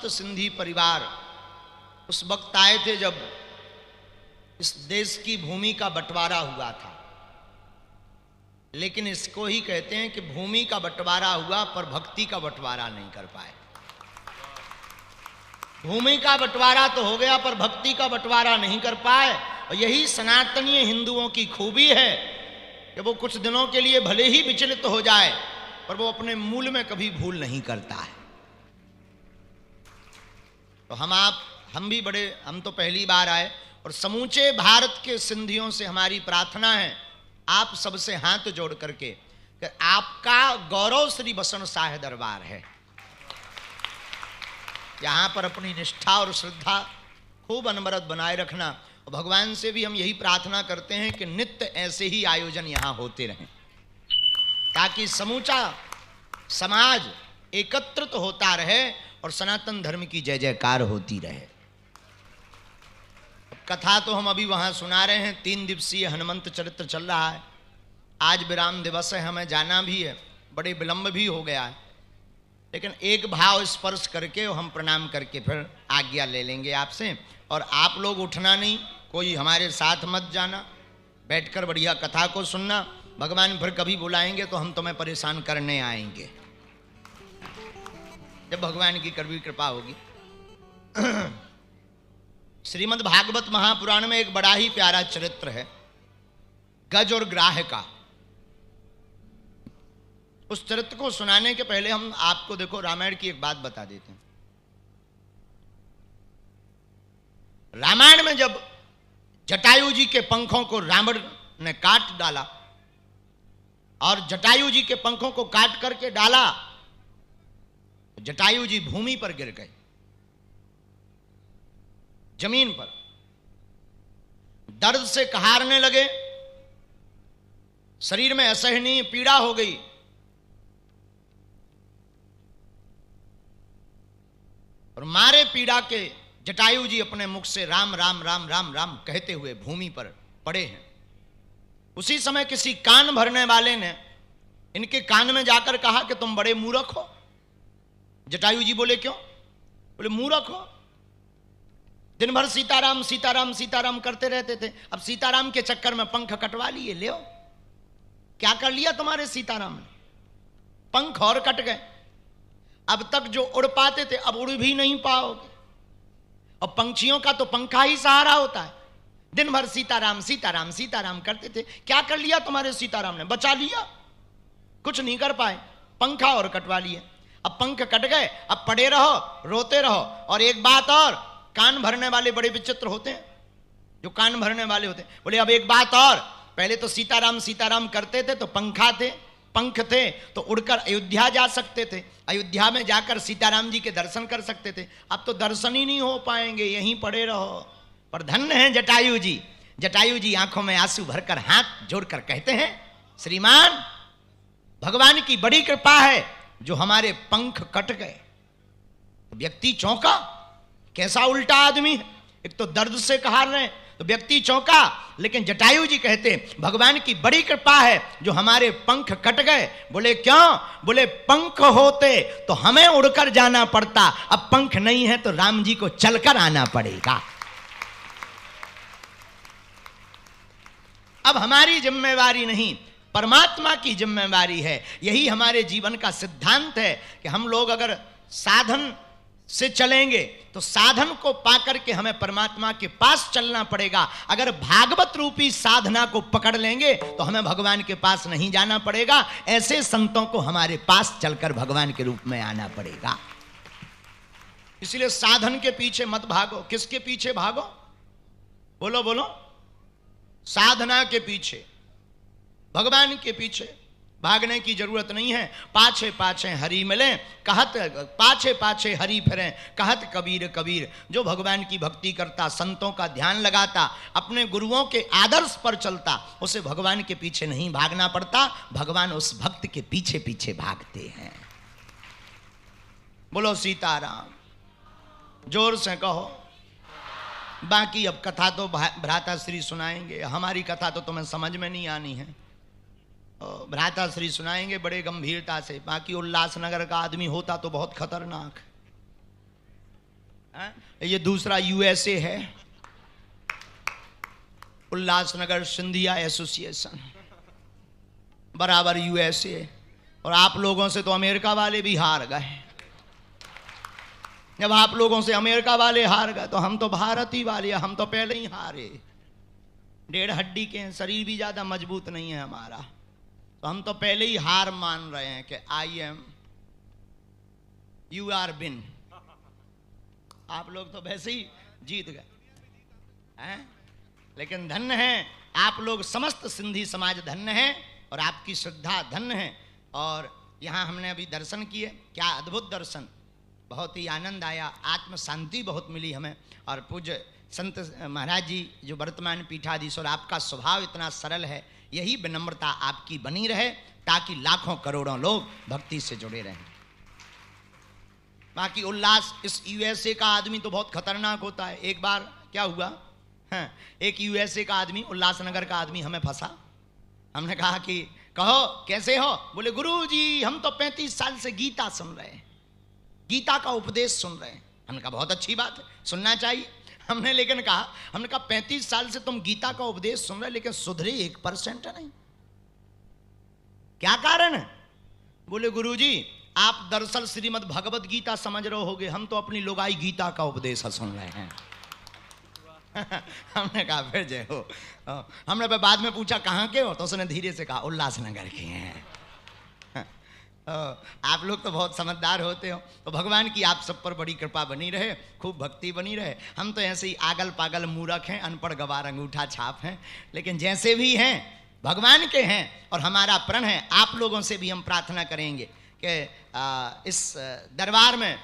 समस्त सिंधी परिवार उस वक्त आए थे जब इस देश की भूमि का बंटवारा हुआ था। लेकिन इसको ही कहते हैं कि भूमि का बंटवारा हुआ पर भक्ति का बंटवारा नहीं कर पाए। भूमि का बंटवारा तो हो गया पर भक्ति का बंटवारा नहीं कर पाए। और यही सनातनीय हिंदुओं की खूबी है कि वो कुछ दिनों के लिए भले ही विचलित हो जाए पर वो अपने मूल में कभी भूल नहीं करता है। तो हम तो पहली बार आए और समूचे भारत के सिंधियों से हमारी प्रार्थना है आप सबसे हाथ जोड़ करके कि आपका गौरव श्री बसंत शाह दरबार है। यहां पर अपनी निष्ठा और श्रद्धा खूब अनवरत बनाए रखना। और भगवान से भी हम यही प्रार्थना करते हैं कि नित्य ऐसे ही आयोजन यहां होते रहें ताकि समूचा समाज एकत्रित होता रहे और सनातन धर्म की जय जयकार होती रहे। कथा तो हम अभी वहां सुना रहे हैं। 3 दिवसीय हनुमंत चरित्र चल रहा है। आज विराम दिवस है, हमें जाना भी है, बड़े विलंब भी हो गया है। लेकिन एक भाव स्पर्श करके हम प्रणाम करके फिर आज्ञा ले लेंगे आपसे। और आप लोग उठना नहीं, कोई हमारे साथ मत जाना, बैठकर बढ़िया कथा को सुनना। भगवान फिर कभी बुलाएंगे तो हम तुम्हें परेशान करने आएंगे जब भगवान की कड़वी कृपा होगी। श्रीमद् भागवत महापुराण में एक बड़ा ही प्यारा चरित्र है, गज और ग्राह का। उस चरित्र को सुनाने के पहले हम आपको देखो रामायण की एक बात बता देते हैं। रामायण में जब जटायु जी के पंखों को रावण ने काट डाला और जटायु जी के पंखों को काट करके डाला, जटायु जी भूमि पर गिर गए, जमीन पर दर्द से कहारने लगे, शरीर में असहनीय पीड़ा हो गई। और मारे पीड़ा के जटायु जी अपने मुख से राम राम राम राम राम कहते हुए भूमि पर पड़े हैं। उसी समय किसी कान भरने वाले ने इनके कान में जाकर कहा कि तुम बड़े मूर्ख हो। जटायु जी बोले क्यों? बोले मूर्ख हो, दिन भर सीताराम सीताराम सीताराम करते रहते थे, अब सीताराम के चक्कर में पंख कटवा लिए। ले क्या कर लिया तुम्हारे सीताराम ने? पंख और कट गए। अब तक जो उड़ पाते थे अब उड़ भी नहीं पाओगे। और पंछियों का तो पंखा ही सहारा होता है। दिन भर सीताराम सीताराम सीताराम करते थे, क्या कर लिया तुम्हारे सीताराम ने? बचा लिया, कुछ नहीं कर पाए, पंखा और कटवा लिए। अब पंख कट गए, अब पड़े रहो रोते रहो। और एक बात और, कान भरने वाले बड़े विचित्र होते हैं जो कान भरने वाले होते हैं। बोले अब एक बात और, पहले तो सीताराम सीताराम करते थे तो पंखा थे, पंख थे तो उड़कर अयोध्या जा सकते थे, अयोध्या में जाकर सीताराम जी के दर्शन कर सकते थे। अब तो दर्शन ही नहीं हो पाएंगे, यहीं पड़े रहो। पर धन्य है जटायु जी। जटायु जी आंखों में आंसू भरकर हाथ जोड़कर कहते हैं, श्रीमान भगवान की बड़ी कृपा है जो हमारे पंख कट गए। व्यक्ति चौंका, कैसा उल्टा आदमी है, एक तो दर्द से कहार रहे हैं तो व्यक्ति चौंका। लेकिन जटायु जी कहते भगवान की बड़ी कृपा है जो हमारे पंख कट गए। बोले क्यों? बोले पंख होते तो हमें उड़कर जाना पड़ता, अब पंख नहीं है तो राम जी को चलकर आना पड़ेगा। अब हमारी जिम्मेवारी नहीं, परमात्मा की जिम्मेवारी है। यही हमारे जीवन का सिद्धांत है कि हम लोग अगर साधन से चलेंगे तो साधन को पाकर के हमें परमात्मा के पास चलना पड़ेगा। अगर भागवत रूपी साधना को पकड़ लेंगे तो हमें भगवान के पास नहीं जाना पड़ेगा। ऐसे संतों को हमारे पास चलकर भगवान के रूप में आना पड़ेगा। इसलिए साधन के पीछे मत भागो। किसके पीछे भागो? बोलो बोलो। साधना के पीछे, भगवान के पीछे भागने की जरूरत नहीं है। पाछे पाछे हरि मिले कहत, पाछे पाछे हरि फिरे कहत कबीर कबीर। जो भगवान की भक्ति करता, संतों का ध्यान लगाता, अपने गुरुओं के आदर्श पर चलता, उसे भगवान के पीछे नहीं भागना पड़ता, भगवान उस भक्त के पीछे पीछे भागते हैं। बोलो सीताराम, जोर से कहो। बाकी अब कथा तो भ्राता श्री सुनाएंगे, हमारी कथा तो तुम्हें समझ में नहीं आनी है। भ्राता श्री सुनाएंगे बड़े गंभीरता से। बाकी उल्लासनगर का आदमी होता तो बहुत खतरनाक। ये दूसरा यूएसए है, उल्लासनगर सिंधिया एसोसिएशन, बराबर यूएसए। और आप लोगों से तो अमेरिका वाले भी हार गए। जब आप लोगों से अमेरिका वाले हार गए तो हम तो भारती वाले, हम तो पहले ही हारे। 1.5 हड्डी के हैं, शरीर भी ज्यादा मजबूत नहीं है हमारा, तो हम तो पहले ही हार मान रहे हैं कि I am urban. आप लोग तो वैसे ही जीत गए हैं। लेकिन धन्य है आप लोग, समस्त सिंधी समाज धन्य है और आपकी श्रद्धा धन्य है। और यहाँ हमने अभी दर्शन किए, क्या अद्भुत दर्शन, बहुत ही आनंद आया, आत्म शांति बहुत मिली हमें। और पूज्य संत महाराज जी जो वर्तमान पीठाधीश्वर, आपका स्वभाव इतना सरल है, यही विनम्रता आपकी बनी रहे ताकि लाखों करोड़ों लोग भक्ति से जुड़े रहें। बाकी उल्लास, इस यूएसए का आदमी तो बहुत खतरनाक होता है। एक बार क्या हुआ, एक यूएसए का आदमी, उल्लासनगर का आदमी हमें फंसा। हमने कहा कि कहो कैसे हो? बोले गुरु जी हम तो 35 साल से गीता सुन रहे हैं, गीता का उपदेश सुन रहे हैं। हमने कहा बहुत अच्छी बात है, सुनना चाहिए। हमने लेकिन कहा, हमने कहा 35 साल से तुम गीता का उपदेश सुन रहे लेकिन सुधरे 1% नहीं, क्या कारण है? बोले गुरुजी आप दरअसल श्रीमद् भगवत गीता समझ रहे होगे, हम तो अपनी लुगाई गीता का उपदेश सुन रहे हैं। हमने कहा फिर जय हो। हमने फिर बाद में पूछा कहाँ के हो, तो उसने धीरे से कहा उल्लासनगर के हैं। आप लोग तो बहुत समझदार होते हो। तो भगवान की आप सब पर बड़ी कृपा बनी रहे, खूब भक्ति बनी रहे। हम तो ऐसे ही आगल पागल मूर्ख हैं, अनपढ़ गवार अंगूठा छाप हैं, लेकिन जैसे भी हैं भगवान के हैं। और हमारा प्रण है, आप लोगों से भी हम प्रार्थना करेंगे कि इस दरबार में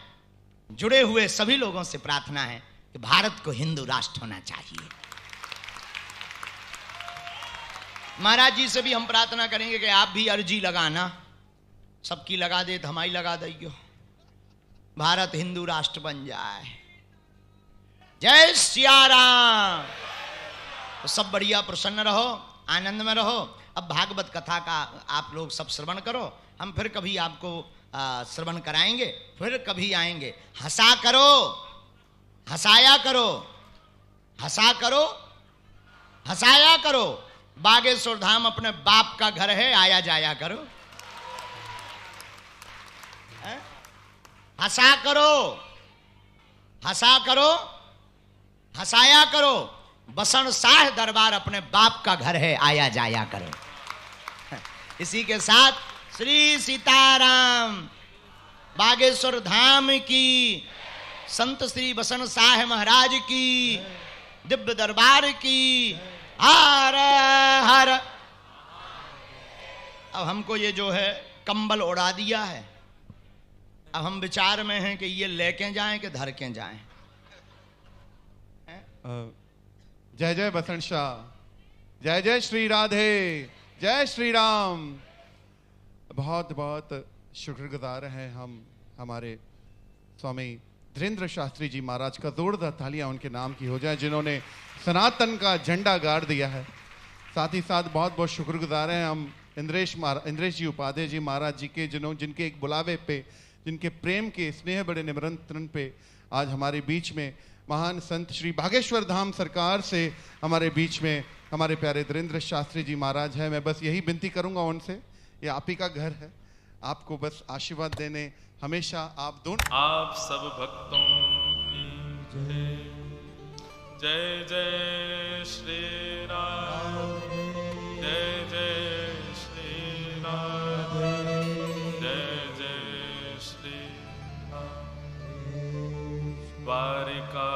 जुड़े हुए सभी लोगों से प्रार्थना है कि भारत को हिंदू राष्ट्र होना चाहिए। महाराज जी से भी हम प्रार्थना करेंगे कि आप भी अर्जी लगाना, सबकी लगा दे तो हमारी लगा दियो, भारत हिंदू राष्ट्र बन जाए। जय सिया राम। तो सब बढ़िया प्रसन्न रहो, आनंद में रहो। अब भागवत कथा का आप लोग सब श्रवण करो, हम फिर कभी आपको श्रवण कराएंगे, फिर कभी आएंगे। हंसा करो, हंसाया करो, हंसा करो, हंसाया करो। बागेश्वर धाम अपने बाप का घर है, आया जाया करो। हंसा करो, हंसा करो, हंसाया करो। बसंत शाह दरबार अपने बाप का घर है, आया जाया करो। इसी के साथ श्री सीताराम, बागेश्वर धाम की, संत श्री बसंत शाह महाराज की दिव्य दरबार की हर हर। अब हमको ये जो है कंबल उड़ा दिया है, अब हम विचार में हैं कि ये लेके जाएं कि धर के जाएं। जय जय बसंत शाह, जय जय श्री राधे, जय श्री राम। बहुत बहुत शुक्रगुजार हैं हम हमारे स्वामी धीरेन्द्र शास्त्री जी महाराज का। जोरदार तालियां उनके नाम की हो जाए जिन्होंने सनातन का झंडा गाड़ दिया है। साथ ही साथ बहुत बहुत शुक्रगुजार हैं हम इंद्रेश जी उपाध्याय जी महाराज जी के, जिनके एक बुलावे पे, जिनके प्रेम के स्नेह बड़े निमंत्रण पे आज हमारे बीच में महान संत श्री बागेश्वर धाम सरकार से हमारे बीच में हमारे प्यारे धीरेन्द्र शास्त्री जी महाराज हैं। मैं बस यही विनती करूंगा उनसे, ये आप ही का घर है, आपको बस आशीर्वाद देने हमेशा आप दोनों। आप सब भक्तों की जय। जय जय श्री राम, जय जय श्री राम, जय जय श्री द्वारिका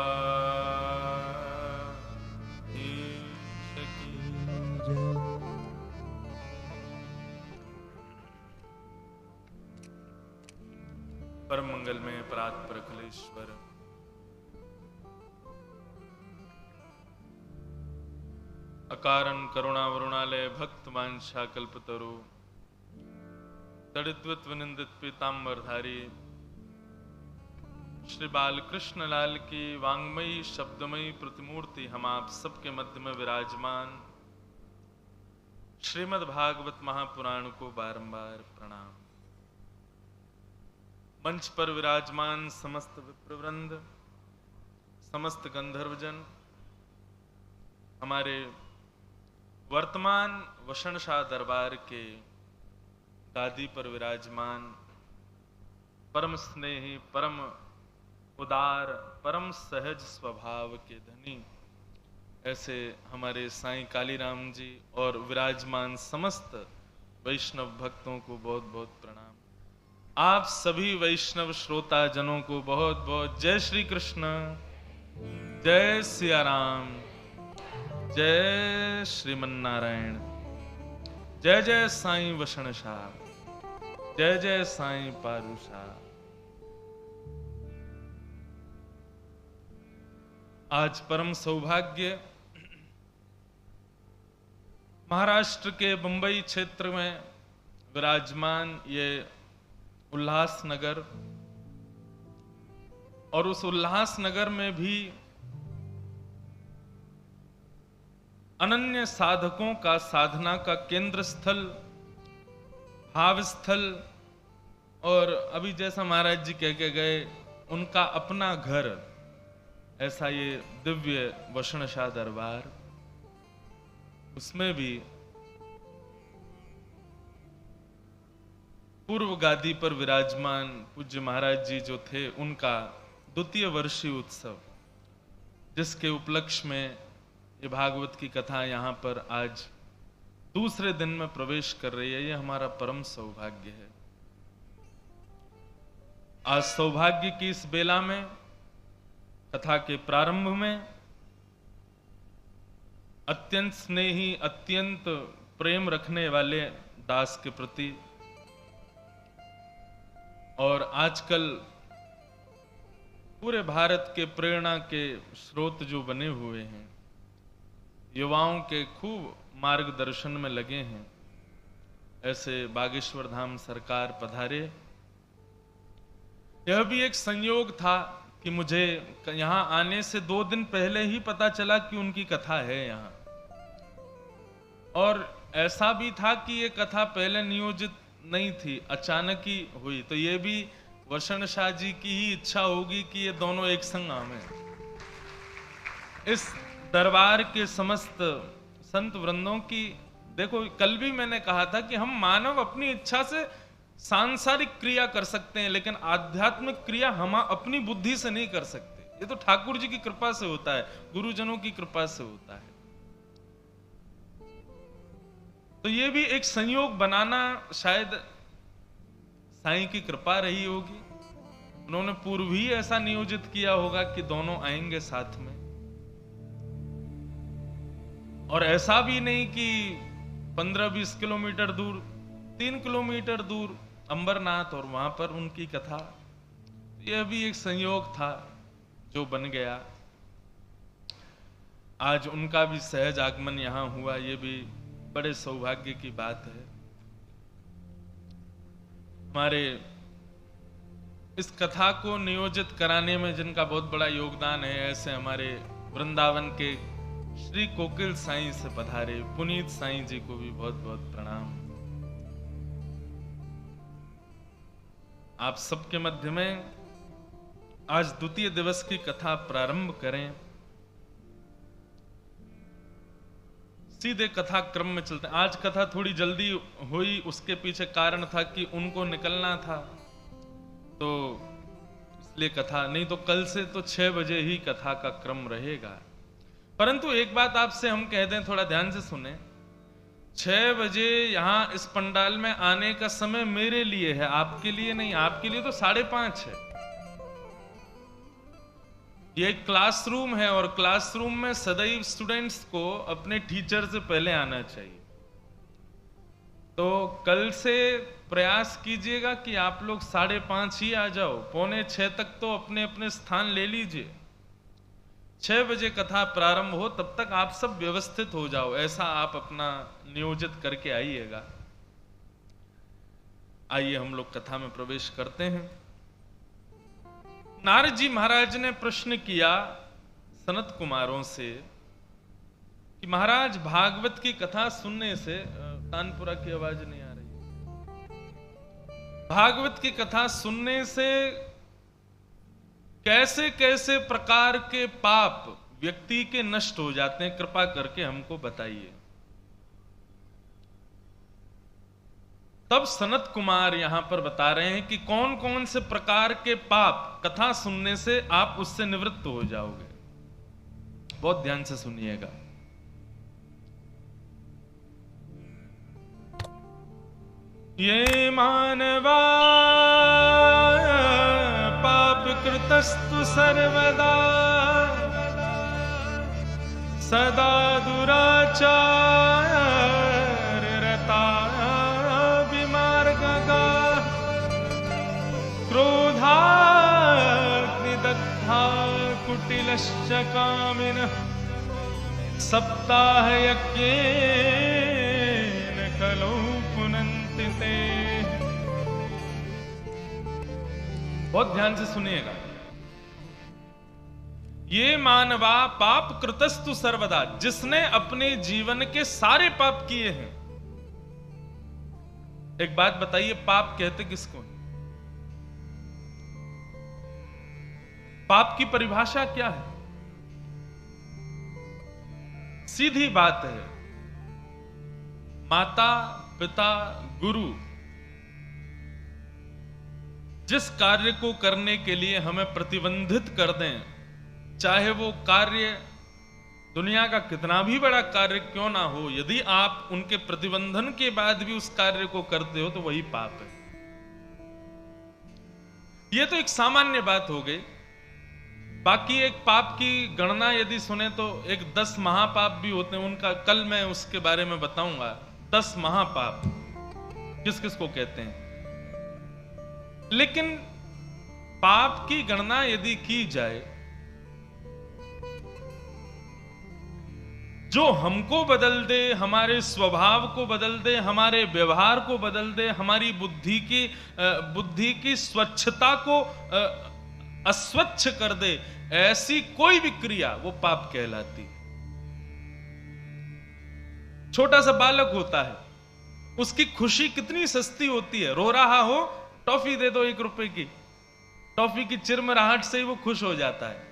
परम मंगल में परात्पर अखिलेश्वर अकारण करुणा वरुणालय भक्त वांछा कल्पतरु तड़िद्वत विनिंदित पीतांबरधारी श्री बालकृष्ण लाल की वांग्मयी शब्दमयी प्रतिमूर्ति हम आप सबके मध्य में विराजमान श्रीमद् भागवत महापुराण को बारंबार प्रणाम। मंच पर विराजमान समस्त विप्रवृंद, समस्त गंधर्वजन, हमारे वर्तमान वषणशाह दरबार के गादी पर विराजमान परम स्नेही, परम उदार, परम सहज स्वभाव के धनी ऐसे हमारे साईं कालीराम जी और विराजमान समस्त वैष्णव भक्तों को बहुत बहुत प्रणाम। आप सभी वैष्णव श्रोता जनों को बहुत बहुत जय श्री कृष्ण, जय सिया राम, जय श्रीमन्नारायण, जय जय साईं वषणशाह, जय जय साईं पारूशाह। आज परम सौभाग्य महाराष्ट्र के बंबई क्षेत्र में विराजमान ये उल्लासनगर, और उस उल्लासनगर में भी अनन्य साधकों का साधना का केंद्र स्थल, भाव स्थल, और अभी जैसा महाराज जी कह के गए उनका अपना घर, ऐसा ये दिव्य वषणशाह दरबार, उसमें भी पूर्व गादी पर विराजमान पूज्य महाराज जी जो थे, उनका द्वितीय वर्षीय उत्सव, जिसके उपलक्ष्य में ये भागवत की कथा यहाँ पर आज दूसरे दिन में प्रवेश कर रही है, ये हमारा परम सौभाग्य है। आज सौभाग्य की इस बेला में, कथा के प्रारंभ में, अत्यंत स्नेही, अत्यंत प्रेम रखने वाले दास के प्रति, और आजकल पूरे भारत के प्रेरणा के स्रोत जो बने हुए हैं, युवाओं के खूब मार्गदर्शन में लगे हैं, ऐसे बागेश्वर धाम सरकार पधारे। यह भी एक संयोग था कि मुझे यहाँ आने से 2 दिन पहले ही पता चला कि उनकी कथा है यहाँ, और ऐसा भी था कि ये कथा पहले नियोजित नहीं थी, अचानक ही हुई। तो ये भी वषणशाह जी की ही इच्छा होगी कि ये दोनों एक संग आवें। इस दरबार के समस्त संत वृंदों की, देखो कल भी मैंने कहा था कि हम मानव अपनी इच्छा से सांसारिक क्रिया कर सकते हैं, लेकिन आध्यात्मिक क्रिया हम अपनी बुद्धि से नहीं कर सकते। ये तो ठाकुर जी की कृपा से होता है, गुरुजनों की कृपा से होता है। तो ये भी एक संयोग बनाना शायद साईं की कृपा रही होगी। उन्होंने पूर्व ही ऐसा नियोजित किया होगा कि दोनों आएंगे साथ में, और ऐसा भी नहीं कि 15-20 किलोमीटर दूर, 3 किलोमीटर दूर अंबरनाथ, और वहां पर उनकी कथा। यह भी एक संयोग था जो बन गया। आज उनका भी सहज आगमन यहां हुआ, ये भी बड़े सौभाग्य की बात है। हमारे इस कथा को नियोजित कराने में जिनका बहुत बड़ा योगदान है, ऐसे हमारे वृंदावन के श्री कोकिल साईं से पधारे पुनीत साईं जी को भी बहुत बहुत प्रणाम। आप सबके मध्य में आज द्वितीय दिवस की कथा प्रारंभ करें। सीधे कथा क्रम में चलते हैं। आज कथा थोड़ी जल्दी हुई, उसके पीछे कारण था कि उनको निकलना था, तो इसलिए कथा, नहीं तो कल से तो 6 बजे ही कथा का क्रम रहेगा। परंतु एक बात आपसे हम कह दें, थोड़ा ध्यान से सुने। 6 बजे यहां इस पंडाल में आने का समय मेरे लिए है, आपके लिए नहीं। आपके लिए तो 5:30 है। ये एक क्लासरूम है, और क्लासरूम में सदैव स्टूडेंट्स को अपने टीचर से पहले आना चाहिए। तो कल से प्रयास कीजिएगा कि आप लोग 5:30 ही आ जाओ। 5:45 तक तो अपने अपने स्थान ले लीजिए। 6 बजे कथा प्रारंभ हो, तब तक आप सब व्यवस्थित हो जाओ, ऐसा आप अपना नियोजित करके आइएगा। आइए हम लोग कथा में प्रवेश करते हैं। नारद जी महाराज ने प्रश्न किया सनत कुमारों से कि महाराज, भागवत की कथा सुनने से, तानपुरा की आवाज नहीं आ रही, भागवत की कथा सुनने से कैसे कैसे प्रकार के पाप व्यक्ति के नष्ट हो जाते हैं, कृपा करके हमको बताइए। तब सनत कुमार यहां पर बता रहे हैं कि कौन कौन से प्रकार के पाप कथा सुनने से आप उससे निवृत्त हो जाओगे। बहुत ध्यान से सुनिएगा। ये मानवा पाप कृतस्तु सर्वदा सदा दुराचार रता विमार्गगा क्रोधाग्निदग्धा कुटिलश्च कामिनः सप्ताह यज्ञेन खलु पुनन्ति ते। बहुत ध्यान से सुनिएगा। ये मानवा पाप कृतस्तु सर्वदा, जिसने अपने जीवन के सारे पाप किए हैं। एक बात बताइए, पाप कहते किसको? पाप की परिभाषा क्या है? सीधी बात है, माता पिता गुरु जिस कार्य को करने के लिए हमें प्रतिबंधित कर दें, चाहे वो कार्य दुनिया का कितना भी बड़ा कार्य क्यों ना हो, यदि आप उनके प्रतिबंधन के बाद भी उस कार्य को करते हो तो वही पाप है। यह तो एक सामान्य बात हो गई। बाकी एक पाप की गणना यदि सुने तो एक 10 महापाप भी होते हैं, उनका कल मैं उसके बारे में बताऊंगा। 10 महापाप किस किस को कहते हैं। लेकिन पाप की गणना यदि की जाए, जो हमको बदल दे, हमारे स्वभाव को बदल दे, हमारे व्यवहार को बदल दे, हमारी बुद्धि की स्वच्छता को अस्वच्छ कर दे, ऐसी कोई भी क्रिया वो पाप कहलाती। छोटा सा बालक होता है, उसकी खुशी कितनी सस्ती होती है। रो रहा हो, टॉफी दे दो 1 रुपए की, टॉफी की चिरमराहट से ही वो खुश हो जाता है।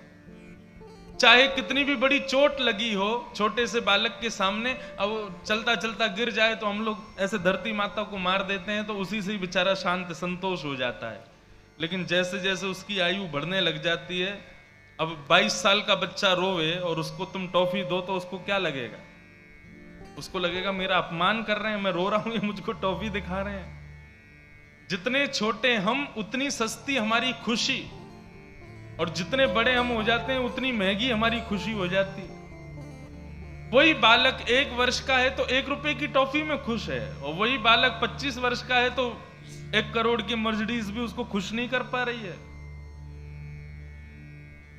चाहे कितनी भी बड़ी चोट लगी हो छोटे से बालक के सामने, अब चलता चलता गिर जाए तो हम लोग ऐसे धरती माता को मार देते हैं, तो उसी से ही बेचारा शांत संतोष हो जाता है। लेकिन जैसे जैसे उसकी आयु बढ़ने लग जाती है, अब 22 साल का बच्चा रोवे और उसको तुम टॉफी दो तो उसको क्या लगेगा? उसको लगेगा मेरा अपमान कर रहे हैं, मैं रो रहा हूं, ये मुझको टॉफी दिखा रहे हैं। जितने छोटे हम उतनी सस्ती हमारी खुशी, और जितने बड़े हम हो जाते हैं उतनी महंगी हमारी खुशी हो जाती है। वही बालक 1 वर्ष का है तो 1 रुपए की टॉफी में खुश है, और वही बालक 25 वर्ष का है तो 1 करोड़ की मर्सिडीज भी उसको खुश नहीं कर पा रही है।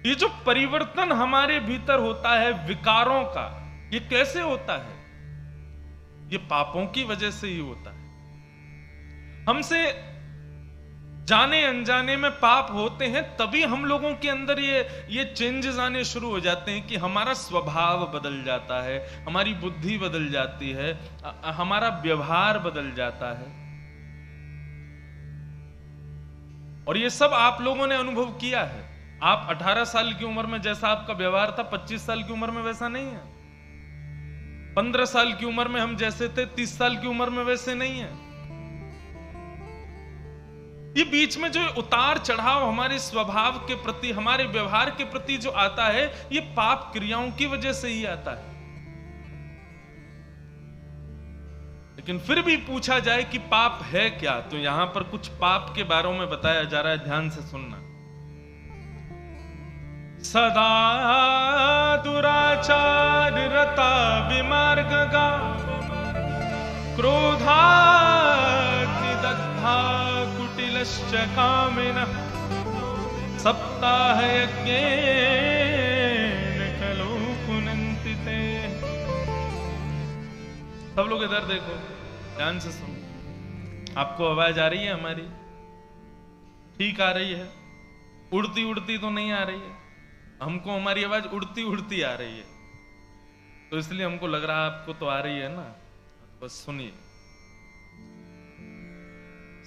ये जो परिवर्तन हमारे भीतर होता है विकारों का, ये कैसे होता है? ये पापों की वजह से ही होता है। हमसे जाने अनजाने में पाप होते हैं, तभी हम लोगों के अंदर ये चेंजेस आने शुरू हो जाते हैं कि हमारा स्वभाव बदल जाता है, हमारी बुद्धि बदल जाती है, हमारा व्यवहार बदल जाता है। और ये सब आप लोगों ने अनुभव किया है। आप 18 साल की उम्र में जैसा आपका व्यवहार था, 25 साल की उम्र में वैसा नहीं है। 15 साल की उम्र में हम जैसे थे, 30 साल की उम्र में वैसे नहीं है। ये बीच में जो उतार चढ़ाव हमारे स्वभाव के प्रति, हमारे व्यवहार के प्रति जो आता है, ये पाप क्रियाओं की वजह से ही आता है। लेकिन फिर भी पूछा जाए कि पाप है क्या, तो यहां पर कुछ पाप के बारे में बताया जा रहा है, ध्यान से सुनना। सदा दुराचार रता विमार्गगा क्रोधाग्निदग्धा कुटिलश्च कामिनः सप्ताह यज्ञेन खलु पुनन्ति ते। सब लोग इधर देखो, ध्यान से सुनो। आपको आवाज आ रही है हमारी? ठीक आ रही है? उड़ती उड़ती तो नहीं आ रही है? हमको हमारी आवाज उड़ती उड़ती आ रही है, तो इसलिए हमको लग रहा है आपको तो आ रही है ना। बस सुनिए।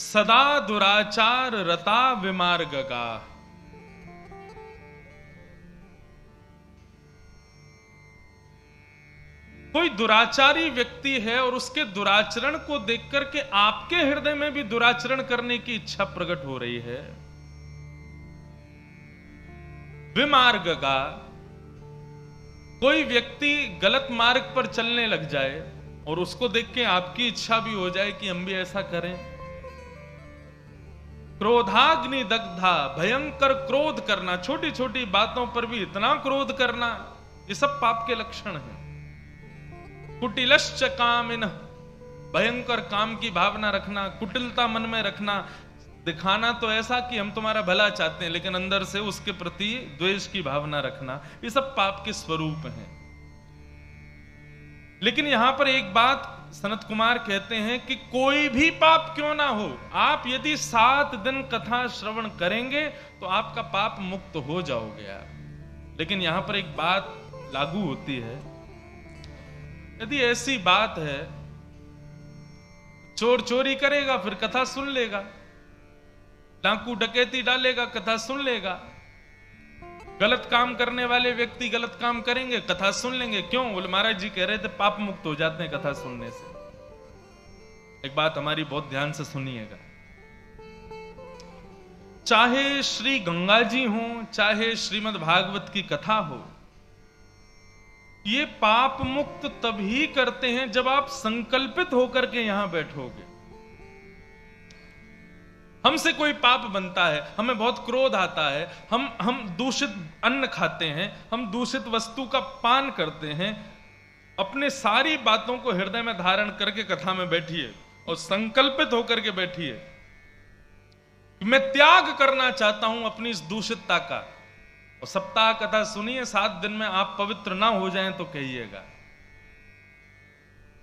सदा दुराचार रता विमार्गगा कोई दुराचारी व्यक्ति है और उसके दुराचरण को देख करके आपके हृदय में भी दुराचरण करने की इच्छा प्रकट हो रही है, विमार्ग का कोई व्यक्ति गलत मार्ग पर चलने लग जाए और उसको देख के आपकी इच्छा भी हो जाए कि हम भी ऐसा करें। क्रोधाग्नि दग्धा, भयंकर क्रोध करना, छोटी छोटी बातों पर भी इतना क्रोध करना, ये सब पाप के लक्षण हैं। कुटिलश्च कामिनः, भयंकर काम की भावना रखना, कुटिलता मन में रखना, दिखाना तो ऐसा कि हम तुम्हारा भला चाहते हैं लेकिन अंदर से उसके प्रति द्वेष की भावना रखना, ये सब पाप के स्वरूप हैं। लेकिन यहां पर एक बात सनत कुमार कहते हैं कि कोई भी पाप क्यों ना हो, आप यदि 7 दिन कथा श्रवण करेंगे तो आपका पाप मुक्त हो जाओगे आप। लेकिन यहां पर एक बात लागू होती है, यदि ऐसी बात है, चोर चोरी करेगा फिर कथा सुन लेगा, डाकू डकैती डालेगा कथा सुन लेगा, गलत काम करने वाले व्यक्ति गलत काम करेंगे कथा सुन लेंगे। क्यों? बोले महाराज जी कह रहे थे पाप मुक्त हो जाते हैं कथा सुनने से। एक बात हमारी बहुत ध्यान से सुनिएगा, चाहे श्री गंगा जी हो, चाहे श्रीमद् भागवत की कथा हो, ये पाप मुक्त तभी करते हैं जब आप संकल्पित होकर के यहां बैठोगे। हमसे कोई पाप बनता है, हमें बहुत क्रोध आता है, हम दूषित अन्न खाते हैं, हम दूषित वस्तु का पान करते हैं, अपने सारी बातों को हृदय में धारण करके कथा में बैठिए और संकल्पित होकर के बैठिए, मैं त्याग करना चाहता हूं अपनी इस दूषितता का। और सप्ताह कथा सुनिए, 7 दिन में आप पवित्र ना हो जाएं तो कहिएगा।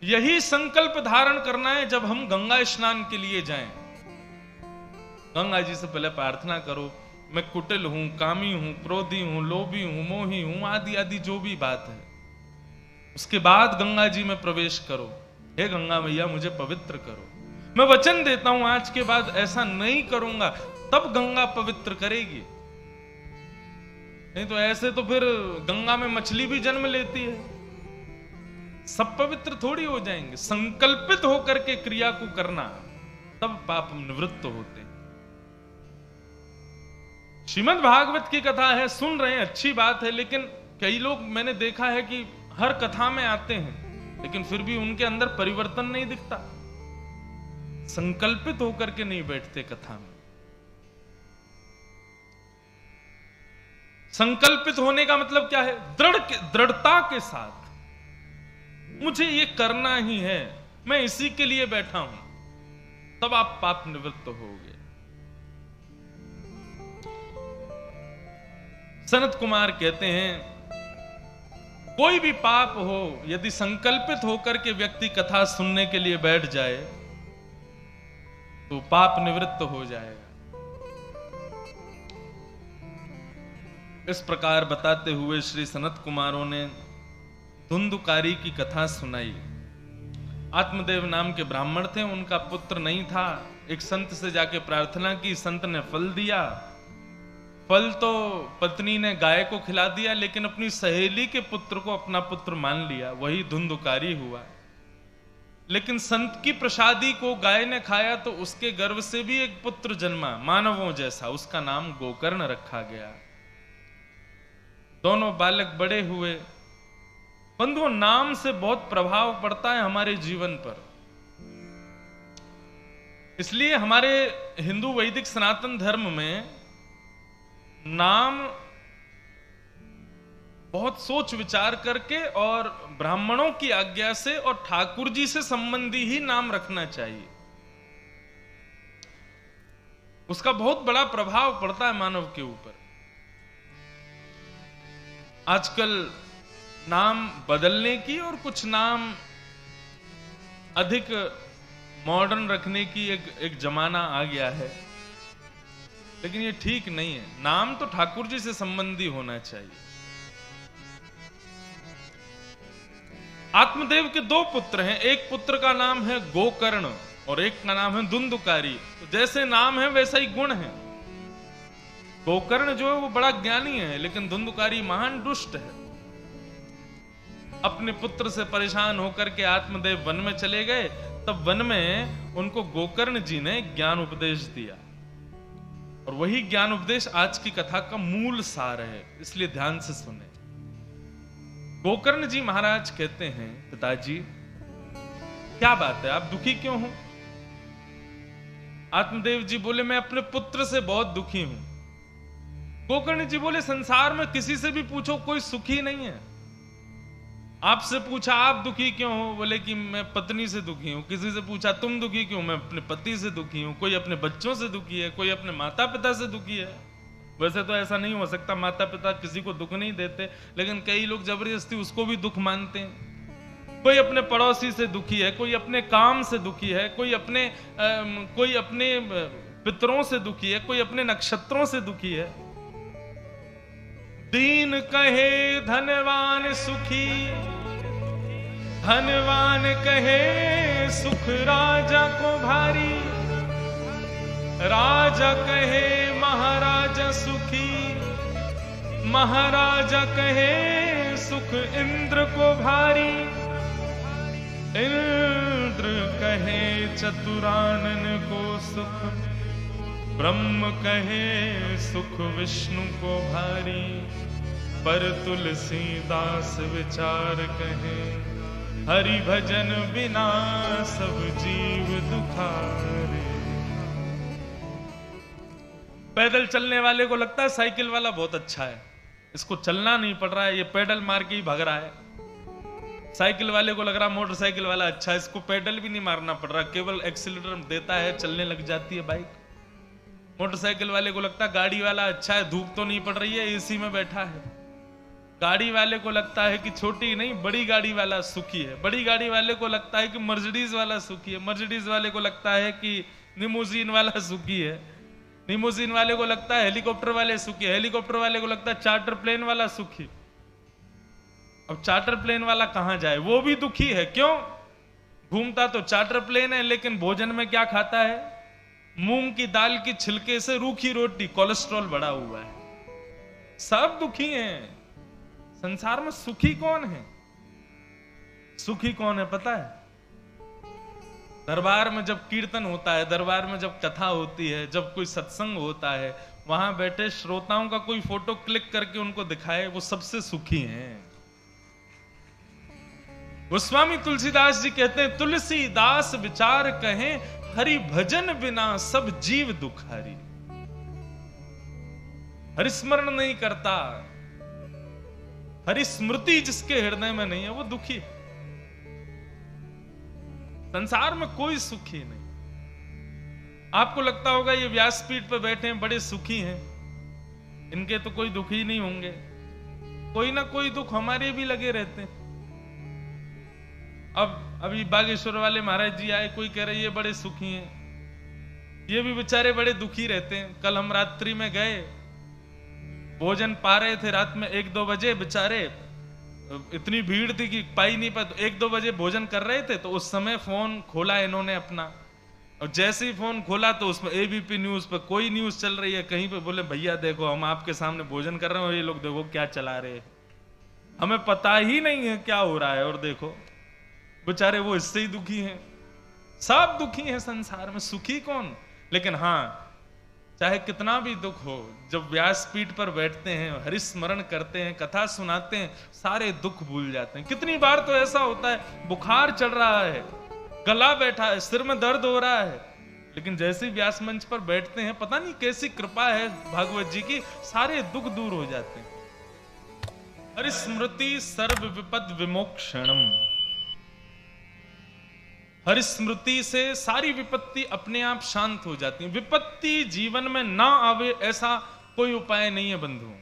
यही संकल्प धारण करना है जब हम गंगा स्नान के लिए जाएं। गंगा जी से पहले प्रार्थना करो, मैं कुटिल हूं, कामी हूं, क्रोधी हूं, लोभी हूं, मोही हूं, आदि आदि जो भी बात है। उसके बाद गंगा जी में प्रवेश करो, हे गंगा मैया मुझे पवित्र करो। मैं वचन देता हूं आज के बाद ऐसा नहीं करूंगा, तब गंगा पवित्र करेगी। नहीं तो ऐसे तो फिर गंगा में मछली भी जन्म लेती है, सब पवित्र थोड़ी हो जाएंगे। संकल्पित होकर के क्रिया को करना, तब पाप निवृत्त होते हैं। श्रीमद् भागवत की कथा है, सुन रहे हैं, अच्छी बात है, लेकिन कई लोग मैंने देखा है कि हर कथा में आते हैं लेकिन फिर भी उनके अंदर परिवर्तन नहीं दिखता, संकल्पित होकर के नहीं बैठते कथा में। संकल्पित होने का मतलब क्या है? दृढ़ता के साथ मुझे ये करना ही है, मैं इसी के लिए बैठा हूं, तब आप पाप निवृत्त होगे। सनत कुमार कहते हैं कोई भी पाप हो, यदि संकल्पित होकर के व्यक्ति कथा सुनने के लिए बैठ जाए तो पाप निवृत्त हो जाएगा। इस प्रकार बताते हुए श्री सनत कुमारों ने धुंधुकारी की कथा सुनाई। आत्मदेव नाम के ब्राह्मण थे, उनका पुत्र नहीं था। एक संत से जाके प्रार्थना की, संत ने फल दिया। फल तो पत्नी ने गाय को खिला दिया, लेकिन अपनी सहेली के पुत्र को अपना पुत्र मान लिया, वही धुंधुकारी हुआ। लेकिन संत की प्रसादी को गाय ने खाया तो उसके गर्भ से भी एक पुत्र जन्मा, मानवों जैसा, उसका नाम गोकर्ण रखा गया। दोनों बालक बड़े हुए। बंधुओं, नाम से बहुत प्रभाव पड़ता है हमारे जीवन पर। इसलिए हमारे हिंदू वैदिक सनातन धर्म में नाम बहुत सोच विचार करके और ब्राह्मणों की आज्ञा से और ठाकुर जी से संबंधी ही नाम रखना चाहिए। उसका बहुत बड़ा प्रभाव पड़ता है मानव के ऊपर। आजकल नाम बदलने की और कुछ नाम अधिक मॉडर्न रखने की एक जमाना आ गया है, लेकिन ये ठीक नहीं है। नाम तो ठाकुर जी से संबंधी होना चाहिए। आत्मदेव के 2 पुत्र हैं, एक पुत्र का नाम है गोकर्ण और एक का नाम है धुंधुकारी। तो जैसे नाम है वैसा ही गुण है। गोकर्ण जो है वो बड़ा ज्ञानी है, लेकिन धुंधुकारी महान दुष्ट है। अपने पुत्र से परेशान होकर के आत्मदेव वन में चले गए, तब वन में उनको गोकर्ण जी ने ज्ञान उपदेश दिया, और वही ज्ञान उपदेश आज की कथा का मूल सार है, इसलिए ध्यान से सुने। गोकर्ण जी महाराज कहते हैं, पिताजी क्या बात है, आप दुखी क्यों हो? आत्मदेव जी बोले, मैं अपने पुत्र से बहुत दुखी हूं। गोकर्ण जी बोले, संसार में किसी से भी पूछो कोई सुखी नहीं है। आपसे पूछा आप दुखी क्यों हो? बोले कि मैं पत्नी से दुखी हूं। किसी से पूछा तुम दुखी क्यों? मैं अपने पति से दुखी हूं। कोई अपने बच्चों से दुखी है, कोई अपने माता पिता से दुखी है। वैसे तो ऐसा नहीं हो सकता, माता पिता किसी को दुख नहीं देते, लेकिन कई लोग जबरदस्ती उसको भी दुख मानते हैं। कोई अपने पड़ोसी से दुखी है, कोई अपने काम से दुखी है, कोई अपने पितरों से दुखी है, कोई अपने नक्षत्रों से दुखी है। दीन कहे धनवान सुखी, धनवान कहे सुख राजा को भारी, राजा कहे महाराजा सुखी, महाराजा कहे सुख इंद्र को भारी, इंद्र कहे चतुरानन को सुख, ब्रह्म कहे सुख विष्णु को भारी, पर तुलसीदास विचार कहे हरि भजन बिना सब जीव दुखारे। पैदल चलने वाले को लगता है साइकिल वाला बहुत अच्छा है, इसको चलना नहीं पड़ रहा है, ये पैडल मार के ही भाग रहा है। साइकिल वाले को लग रहा मोटरसाइकिल वाला अच्छा है, इसको पैडल भी नहीं मारना पड़ रहा, केवल एक्सीलरेटर देता है, चलने लग जाती है बाइक। मोटरसाइकिल वाले को लगता है गाड़ी वाला अच्छा है, धूप तो नहीं पड़ रही है, एसी में बैठा है। गाड़ी वाले को लगता है कि छोटी नहीं बड़ी गाड़ी वाला सुखी है, बड़ी गाड़ी वाले को लगता है कि मर्सिडीज वाला सुखी है, मर्सिडीज वाले को लगता है कि लिमोजीन वाला सुखी है, लिमोजीन वाले को लगता है हेलीकॉप्टर वाले सुखी है, हेलीकॉप्टर वाले को लगता है चार्टर प्लेन वाला सुखी। अब चार्टर प्लेन वाला कहां जाए, वो भी दुखी है। क्यों? घूमता तो चार्टर प्लेन है, लेकिन भोजन में क्या खाता है? मूंग की दाल की छिलके से रूखी रोटी, कोलेस्ट्रॉल बढ़ा हुआ है। सब दुखी हैं। संसार में सुखी कौन है? सुखी कौन है पता है? दरबार में जब कीर्तन होता है, दरबार में जब कथा होती है, जब कोई सत्संग होता है, वहां बैठे श्रोताओं का कोई फोटो क्लिक करके उनको दिखाए, वो सबसे सुखी हैं। गोस्वामी तुलसीदास जी कहते हैं, तुलसीदास विचार कहें हरि भजन बिना सब जीव दुखारी। हरिस्मरण नहीं करता, हरि स्मृति जिसके हृदय में नहीं है, वो दुखी है। संसार में कोई सुखी नहीं। आपको लगता होगा ये व्यासपीठ पे बैठे हैं बड़े सुखी हैं, इनके तो कोई दुख ही नहीं होंगे। कोई ना कोई दुख हमारे भी लगे रहते हैं। अब अभी बागेश्वर वाले महाराज जी आए, कोई कह रहे ये बड़े सुखी हैं, ये भी बेचारे बड़े दुखी रहते हैं। कल हम रात्रि में गए, भोजन पा रहे थे रात में 1-2 बजे, बेचारे इतनी भीड़ थी कि पाई नहीं पाए, तो 1-2 बजे भोजन कर रहे थे, तो उस समय फोन खोला इन्होंने अपना, और जैसे ही फोन खोला तो उसमें एबीपी न्यूज पे कोई न्यूज चल रही है कहीं पे। बोले भैया देखो हम आपके सामने भोजन कर रहे हैं और ये लोग देखो क्या चला रहे हैं, हमें पता ही नहीं है क्या हो रहा है। और देखो बेचारे वो इससे ही दुखी हैं। सब दुखी हैं संसार में, सुखी कौन? लेकिन हाँ, चाहे कितना भी दुख हो, जब व्यासपीठ पर बैठते हैं, हरिस्मरण करते हैं, कथा सुनाते हैं, सारे दुख भूल जाते हैं। कितनी बार तो ऐसा होता है, बुखार चढ़ रहा है, गला बैठा है, सिर में दर्द हो रहा है, लेकिन जैसे ही व्यास मंच पर बैठते हैं, पता नहीं कैसी कृपा है भागवत जी की, सारे दुख दूर हो जाते हैं। हरिस्मृति सर्व विपद विमोक्षणम। हरिस्मृति से सारी विपत्ति अपने आप शांत हो जाती है। विपत्ति जीवन में ना आवे ऐसा कोई उपाय नहीं है बंधुओं।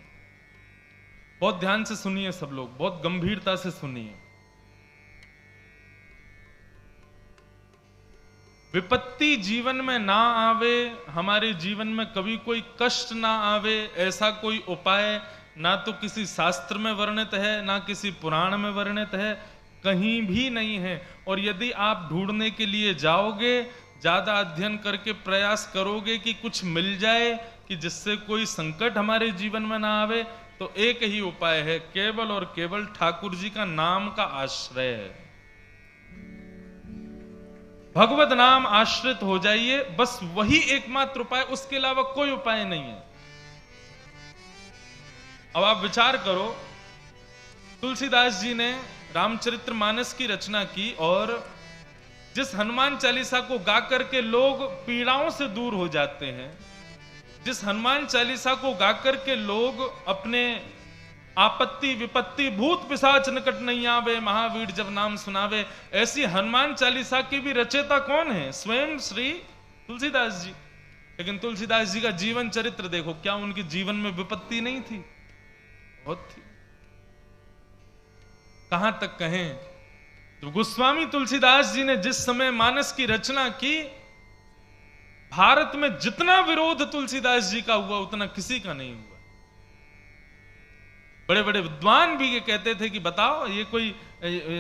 बहुत ध्यान से सुनिए सब लोग, बहुत गंभीरता से सुनिए। विपत्ति जीवन में ना आवे, हमारे जीवन में कभी कोई कष्ट ना आवे, ऐसा कोई उपाय ना तो किसी शास्त्र में वर्णित है, ना किसी पुराण में वर्णित है, कहीं भी नहीं है। और यदि आप ढूंढने के लिए जाओगे, ज्यादा अध्ययन करके प्रयास करोगे कि कुछ मिल जाए कि जिससे कोई संकट हमारे जीवन में ना आवे, तो एक ही उपाय है, केवल और केवल ठाकुर जी का नाम का आश्रय है। भगवत नाम आश्रित हो जाइए, बस वही एकमात्र उपाय, उसके अलावा कोई उपाय नहीं है। अब आप विचार करो, तुलसीदास जी ने रामचरितमानस की रचना की और जिस हनुमान चालीसा को गा करके लोग पीड़ाओं से दूर हो जाते हैं, जिस हनुमान चालीसा को गा करके लोग अपने आपत्ति विपत्ति भूत पिशाच निकट नहीं आवे, महावीर जब नाम सुनावे, ऐसी हनुमान चालीसा की भी रचयिता कौन है? स्वयं श्री तुलसीदास जी। लेकिन तुलसीदास जी का जीवन चरित्र देखो, क्या उनके जीवन में विपत्ति नहीं थी? बहुत थी। कहां तक कहें, तो गोस्वामी तुलसीदास जी ने जिस समय मानस की रचना की, भारत में जितना विरोध तुलसीदास जी का हुआ उतना किसी का नहीं हुआ। बड़े बड़े विद्वान भी ये कहते थे कि बताओ, ये कोई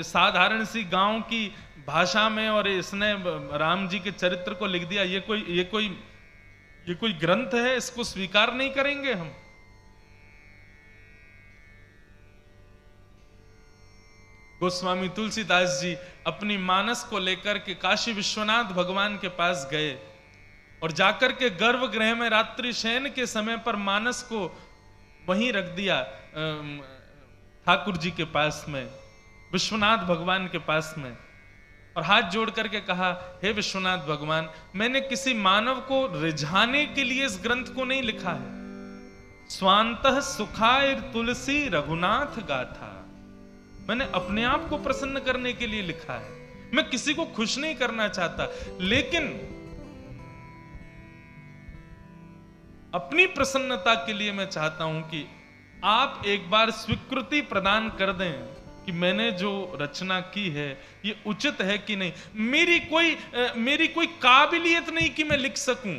साधारण सी गांव की भाषा में और इसने राम जी के चरित्र को लिख दिया, ये कोई ग्रंथ है, इसको स्वीकार नहीं करेंगे हम। गोस्वामी तुलसीदास जी अपनी मानस को लेकर के काशी विश्वनाथ भगवान के पास गए और जाकर के गर्भगृह में रात्रि शयन के समय पर मानस को वहीं रख दिया, ठाकुर जी के पास में, विश्वनाथ भगवान के पास में, और हाथ जोड़ करके कहा, हे विश्वनाथ भगवान, मैंने किसी मानव को रिझाने के लिए इस ग्रंथ को नहीं लिखा है। स्वांतः सुखाय तुलसी रघुनाथ गाथा, मैंने अपने आप को प्रसन्न करने के लिए लिखा है, मैं किसी को खुश नहीं करना चाहता, लेकिन अपनी प्रसन्नता के लिए मैं चाहता हूं कि आप एक बार स्वीकृति प्रदान कर दें कि मैंने जो रचना की है ये उचित है कि नहीं। मेरी कोई काबिलियत नहीं कि मैं लिख सकूं,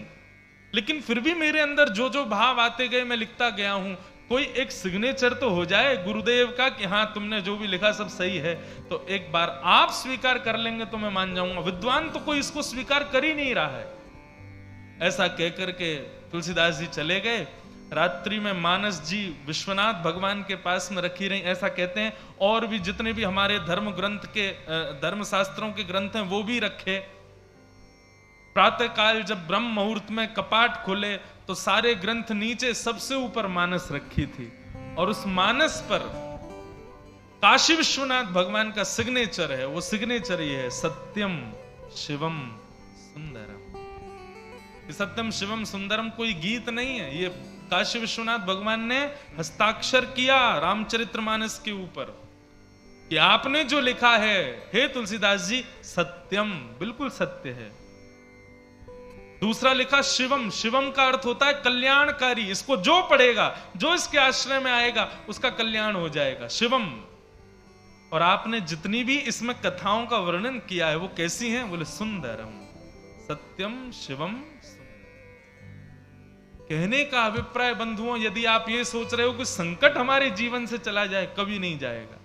लेकिन फिर भी मेरे अंदर जो जो भाव आते गए मैं लिखता गया हूं। कोई एक सिग्नेचर तो हो जाए गुरुदेव का कि हाँ तुमने जो भी लिखा सब सही है, तो एक बार आप स्वीकार कर लेंगे तो मैं मान जाऊंगा। विद्वान तो कोई इसको स्वीकार कर ही नहीं रहा है। ऐसा कहकर के तुलसीदास जी चले गए। रात्रि में मानस जी विश्वनाथ भगवान के पास में रखी रही, ऐसा कहते हैं। और भी जितने भी हमारे धर्म ग्रंथ के धर्म शास्त्रों के ग्रंथ हैं वो भी रखे। प्रातः काल जब ब्रह्म मुहूर्त में कपाट खोले तो सारे ग्रंथ नीचे, सबसे ऊपर मानस रखी थी, और उस मानस पर काशी विश्वनाथ भगवान का सिग्नेचर है। वो सिग्नेचर ये है, सत्यम शिवम सुंदरम। सत्यम शिवम सुंदरम कोई गीत नहीं है, ये काशी विश्वनाथ भगवान ने हस्ताक्षर किया रामचरितमानस के ऊपर कि आपने जो लिखा है हे तुलसीदास जी सत्यम, बिल्कुल सत्य है। दूसरा लिखा शिवम, शिवम का अर्थ होता है कल्याणकारी। इसको जो पढ़ेगा, जो इसके आश्रय में आएगा उसका कल्याण हो जाएगा, शिवम। और आपने जितनी भी इसमें कथाओं का वर्णन किया है वो कैसी हैं? बोले सुंदरम, सत्यम शिवम। कहने का अभिप्राय बंधुओं, यदि आप ये सोच रहे हो कि संकट हमारे जीवन से चला जाए, कभी नहीं जाएगा।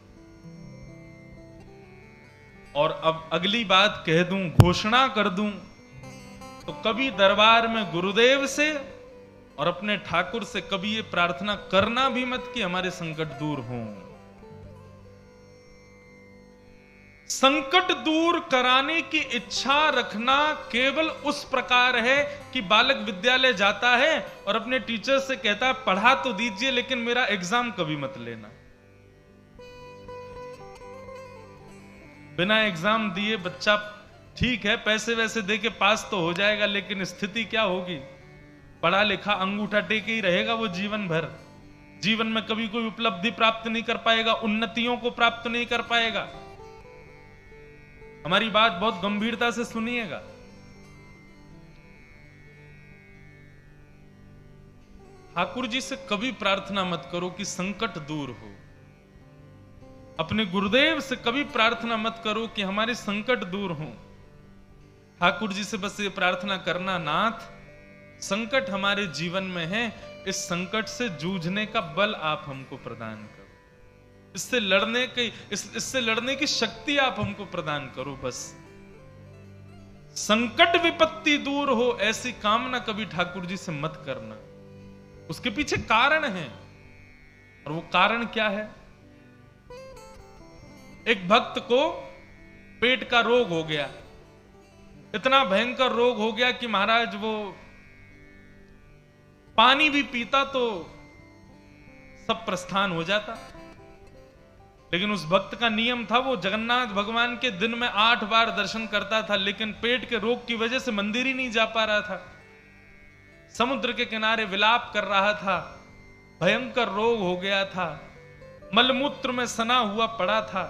और अब अगली बात कह दूं, घोषणा कर दूं, तो कभी दरबार में गुरुदेव से और अपने ठाकुर से कभी ये प्रार्थना करना भी मत कि हमारे संकट दूर हों। संकट दूर कराने की इच्छा रखना केवल उस प्रकार है कि बालक विद्यालय जाता है और अपने टीचर से कहता है पढ़ा तो दीजिए लेकिन मेरा एग्जाम कभी मत लेना। बिना एग्जाम दिए बच्चा ठीक है पैसे वैसे दे के पास तो हो जाएगा, लेकिन स्थिति क्या होगी? पढ़ा लिखा अंगूठा टेके ही रहेगा वो जीवन भर। जीवन में कभी कोई उपलब्धि प्राप्त नहीं कर पाएगा, उन्नतियों को प्राप्त नहीं कर पाएगा। हमारी बात बहुत गंभीरता से सुनिएगा। ठाकुर जी से कभी प्रार्थना मत करो कि संकट दूर हो। अपने गुरुदेव से कभी प्रार्थना मत करो कि हमारे संकट दूर हो। ठाकुर जी से बस ये प्रार्थना करना, नाथ संकट हमारे जीवन में है, इस संकट से जूझने का बल आप हमको प्रदान करो, इससे लड़ने की शक्ति आप हमको प्रदान करो। बस संकट विपत्ति दूर हो ऐसी कामना कभी ठाकुर जी से मत करना। उसके पीछे कारण है। और वो कारण क्या है? एक भक्त को पेट का रोग हो गया, इतना भयंकर रोग हो गया कि महाराज वो पानी भी पीता तो सब प्रस्थान हो जाता। लेकिन उस भक्त का नियम था, वो जगन्नाथ भगवान के दिन में 8 बार दर्शन करता था, लेकिन पेट के रोग की वजह से मंदिर ही नहीं जा पा रहा था। समुद्र के किनारे विलाप कर रहा था, भयंकर रोग हो गया था, मलमूत्र में सना हुआ पड़ा था।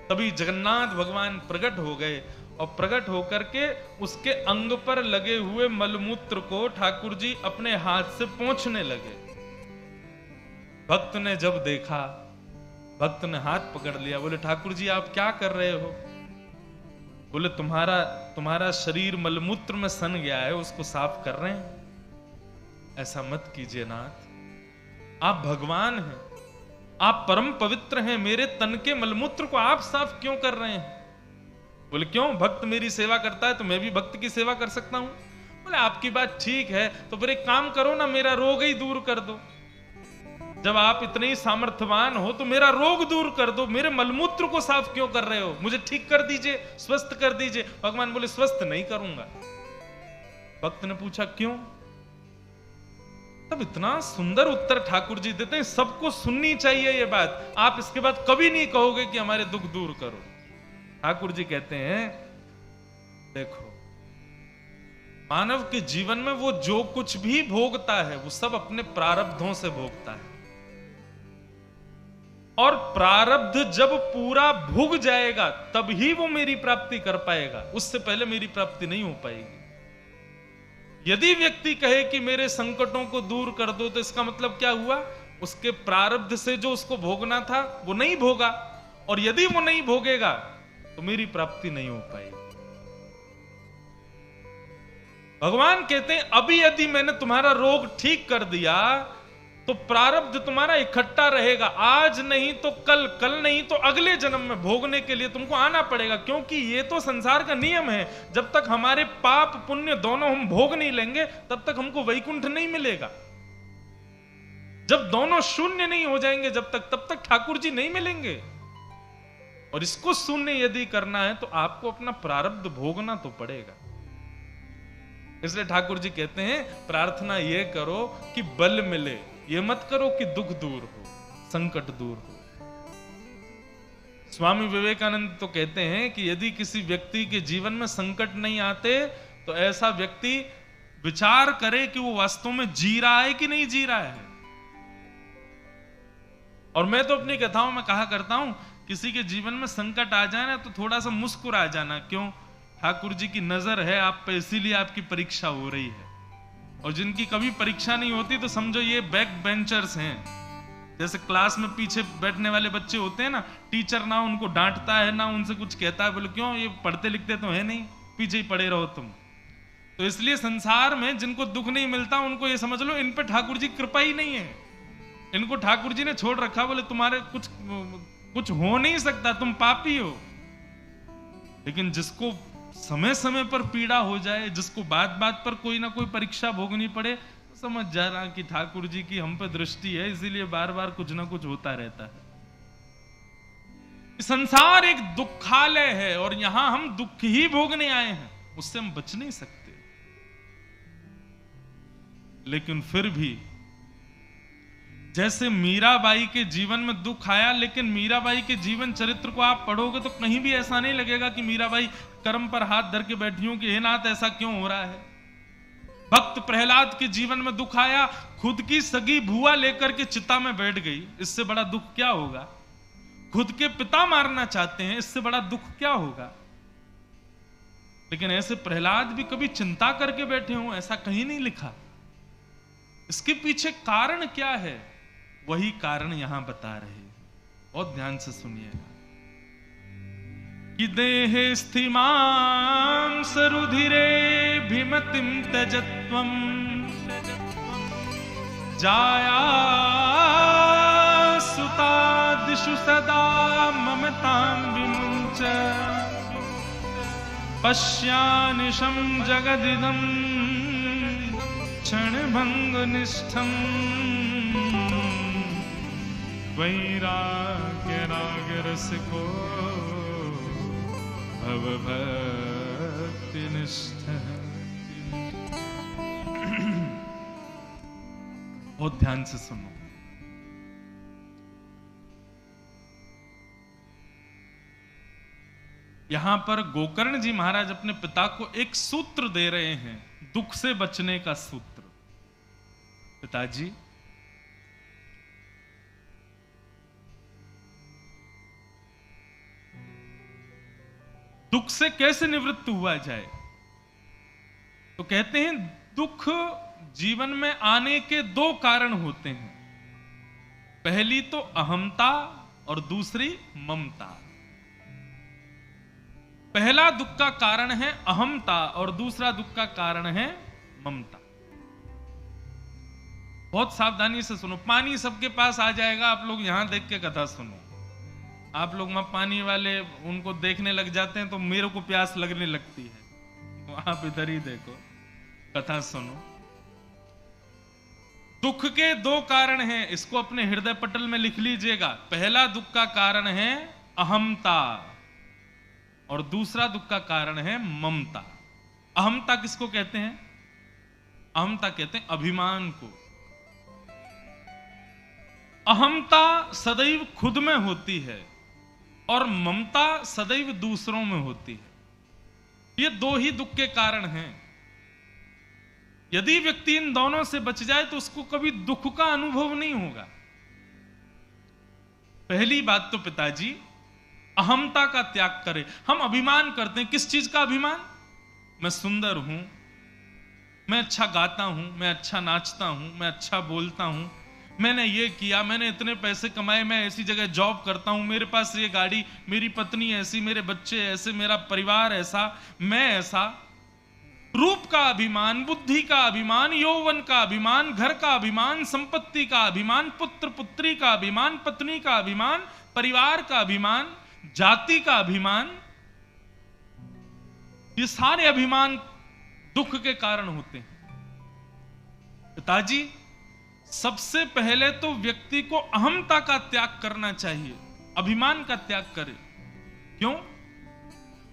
तभी जगन्नाथ भगवान प्रकट हो गए और प्रकट होकर के उसके अंग पर लगे हुए मलमूत्र को ठाकुर जी अपने हाथ से पोंछने लगे। भक्त ने जब देखा, भक्त ने हाथ पकड़ लिया, बोले ठाकुर जी आप क्या कर रहे हो? बोले तुम्हारा शरीर मलमूत्र में सन गया है, उसको साफ कर रहे हैं। ऐसा मत कीजिए नाथ, आप भगवान हैं, आप परम पवित्र हैं, मेरे तन के मलमूत्र को आप साफ क्यों कर रहे हैं? बोले क्यों, भक्त मेरी सेवा करता है तो मैं भी भक्त की सेवा कर सकता हूं। बोले आपकी बात ठीक है, तो फिर एक काम करो ना, मेरा रोग ही दूर कर दो। जब आप इतने ही सामर्थ्यवान हो तो मेरा रोग दूर कर दो, मेरे मलमूत्र को साफ क्यों कर रहे हो? मुझे ठीक कर दीजिए, स्वस्थ कर दीजिए। भगवान बोले स्वस्थ नहीं करूंगा। भक्त ने पूछा क्यों? तब इतना सुंदर उत्तर ठाकुर जी देते हैं, सबको सुननी चाहिए ये बात। आप इसके बाद कभी नहीं कहोगे कि हमारे दुख दूर करो। ठाकुर जी कहते हैं देखो, मानव के जीवन में वो जो कुछ भी भोगता है वो सब अपने प्रारब्धों से भोगता है, और प्रारब्ध जब पूरा भुग जाएगा तब ही वो मेरी प्राप्ति कर पाएगा, उससे पहले मेरी प्राप्ति नहीं हो पाएगी। यदि व्यक्ति कहे कि मेरे संकटों को दूर कर दो, तो इसका मतलब क्या हुआ? उसके प्रारब्ध से जो उसको भोगना था वो नहीं भोगा, और यदि वो नहीं भोगेगा तो मेरी प्राप्ति नहीं हो पाएगी। भगवान कहते हैं अभी यदि मैंने तुम्हारा रोग ठीक कर दिया तो प्रारब्ध तुम्हारा इकट्ठा रहेगा, आज नहीं तो कल, कल नहीं तो अगले जन्म में भोगने के लिए तुमको आना पड़ेगा। क्योंकि ये तो संसार का नियम है, जब तक हमारे पाप पुण्य दोनों हम भोग नहीं लेंगे तब तक हमको वैकुंठ नहीं मिलेगा। जब दोनों शून्य नहीं हो जाएंगे जब तक, तब तक ठाकुर जी नहीं मिलेंगे। और इसको शून्य यदि करना है तो आपको अपना प्रारब्ध भोगना तो पड़ेगा। इसलिए ठाकुर जी कहते हैं प्रार्थना ये करो कि बल मिले, ये मत करो कि दुख दूर हो, संकट दूर हो। स्वामी विवेकानंद तो कहते हैं कि यदि किसी व्यक्ति के जीवन में संकट नहीं आते तो ऐसा व्यक्ति विचार करे कि वो वास्तव में जी रहा है कि नहीं जी रहा है। और मैं तो अपनी कथाओं में कहा करता हूं, किसी के जीवन में संकट आ जाए ना तो थोड़ा सा मुस्कुरा जाना। क्यों? ठाकुर जी की नजर है आप पे, इसीलिए आपकी परीक्षा हो रही है। और जिनकी कभी परीक्षा नहीं होती तो समझो ये बैक बेंचर्स हैं। जैसे क्लास में पीछे बैठने वाले बच्चे होते हैं ना, टीचर ना उनको डांटता है ना उनसे कुछ कहता है, बोले क्यों, ये पढ़ते लिखते तो है नहीं, पीछे ही पड़े रहो तुम। तो इसलिए संसार में जिनको दुख नहीं मिलता उनको ये समझ लो इन पे ठाकुर जी कृपा ही नहीं है, इनको ठाकुर जी ने छोड़ रखा, बोले तुम्हारे कुछ हो नहीं सकता, तुम पापी हो। लेकिन जिसको समय समय पर पीड़ा हो जाए, जिसको बात बात पर कोई ना कोई परीक्षा भोगनी पड़े, तो समझ जा रहा कि ठाकुर जी की हम पे दृष्टि है, इसीलिए बार बार कुछ ना कुछ होता रहता है। संसार एक दुखालय है और यहां हम दुख ही भोगने आए हैं, उससे हम बच नहीं सकते। लेकिन फिर भी जैसे मीराबाई के जीवन में दुख आया, लेकिन मीराबाई के जीवन चरित्र को आप पढ़ोगे तो कहीं भी ऐसा नहीं लगेगा कि मीराबाई कर्म पर हाथ धर के बैठी हो कि हे नाथ ऐसा क्यों हो रहा है। भक्त प्रहलाद के जीवन में दुख आया, खुद की सगी भुआ लेकर के चिता में बैठ गई, इससे बड़ा दुख क्या होगा। खुद के पिता मारना चाहते हैं, इससे बड़ा दुख क्या होगा। लेकिन ऐसे प्रहलाद भी कभी चिंता करके बैठे हो, ऐसा कहीं नहीं लिखा। इसके पीछे कारण क्या है, वही कारण यहां बता रहे हैं, और ध्यान से सुनिएगा। कि देहे स्थिमां सरुधिरे भिमतिं त्यजत्वं जाया सुतादिषु सदा ममतां विमुञ्च पश्यानिशं जगदिदं क्षणभङ्गनिष्ठम् वैराग्य राग रस को भव भक्ति निष्ठ। बहुत ध्यान से सुनो। यहां पर गोकर्ण जी महाराज अपने पिता को एक सूत्र दे रहे हैं, दुख से बचने का सूत्र। पिताजी, दुख से कैसे निवृत्त हुआ जाए? तो कहते हैं दुख जीवन में आने के दो कारण होते हैं, पहली तो अहमता और दूसरी ममता। पहला दुख का कारण है अहमता और दूसरा दुख का कारण है ममता। बहुत सावधानी से सुनो, पानी सबके पास आ जाएगा। आप लोग यहां देख के कथा सुनो। आप लोग वहां पानी वाले उनको देखने लग जाते हैं तो मेरे को प्यास लगने लगती है, तो आप इधर ही देखो, कथा सुनो। दुख के दो कारण हैं, इसको अपने हृदय पटल में लिख लीजिएगा। पहला दुख का कारण है अहमता और दूसरा दुख का कारण है ममता। अहमता किसको कहते हैं? अहमता कहते हैं अभिमान को। अहमता सदैव खुद में होती है और ममता सदैव दूसरों में होती है। ये दो ही दुख के कारण हैं। यदि व्यक्ति इन दोनों से बच जाए तो उसको कभी दुख का अनुभव नहीं होगा। पहली बात तो पिताजी, अहमता का त्याग करें। हम अभिमान करते हैं, किस चीज का अभिमान? मैं सुंदर हूं, मैं अच्छा गाता हूं, मैं अच्छा नाचता हूं, मैं अच्छा बोलता हूं, मैंने ये किया, मैंने इतने पैसे कमाए, मैं ऐसी जगह जॉब करता हूं, मेरे पास ये गाड़ी, मेरी पत्नी ऐसी, मेरे बच्चे ऐसे, मेरा परिवार ऐसा, मैं ऐसा। रूप का अभिमान, बुद्धि का अभिमान, यौवन का अभिमान, घर का अभिमान, संपत्ति का अभिमान, पुत्र पुत्री का अभिमान, पत्नी का अभिमान, परिवार का अभिमान, जाति का अभिमान, ये सारे अभिमान दुख के कारण होते हैं। पिताजी, सबसे पहले तो व्यक्ति को अहमता का त्याग करना चाहिए, अभिमान का त्याग करे। क्यों?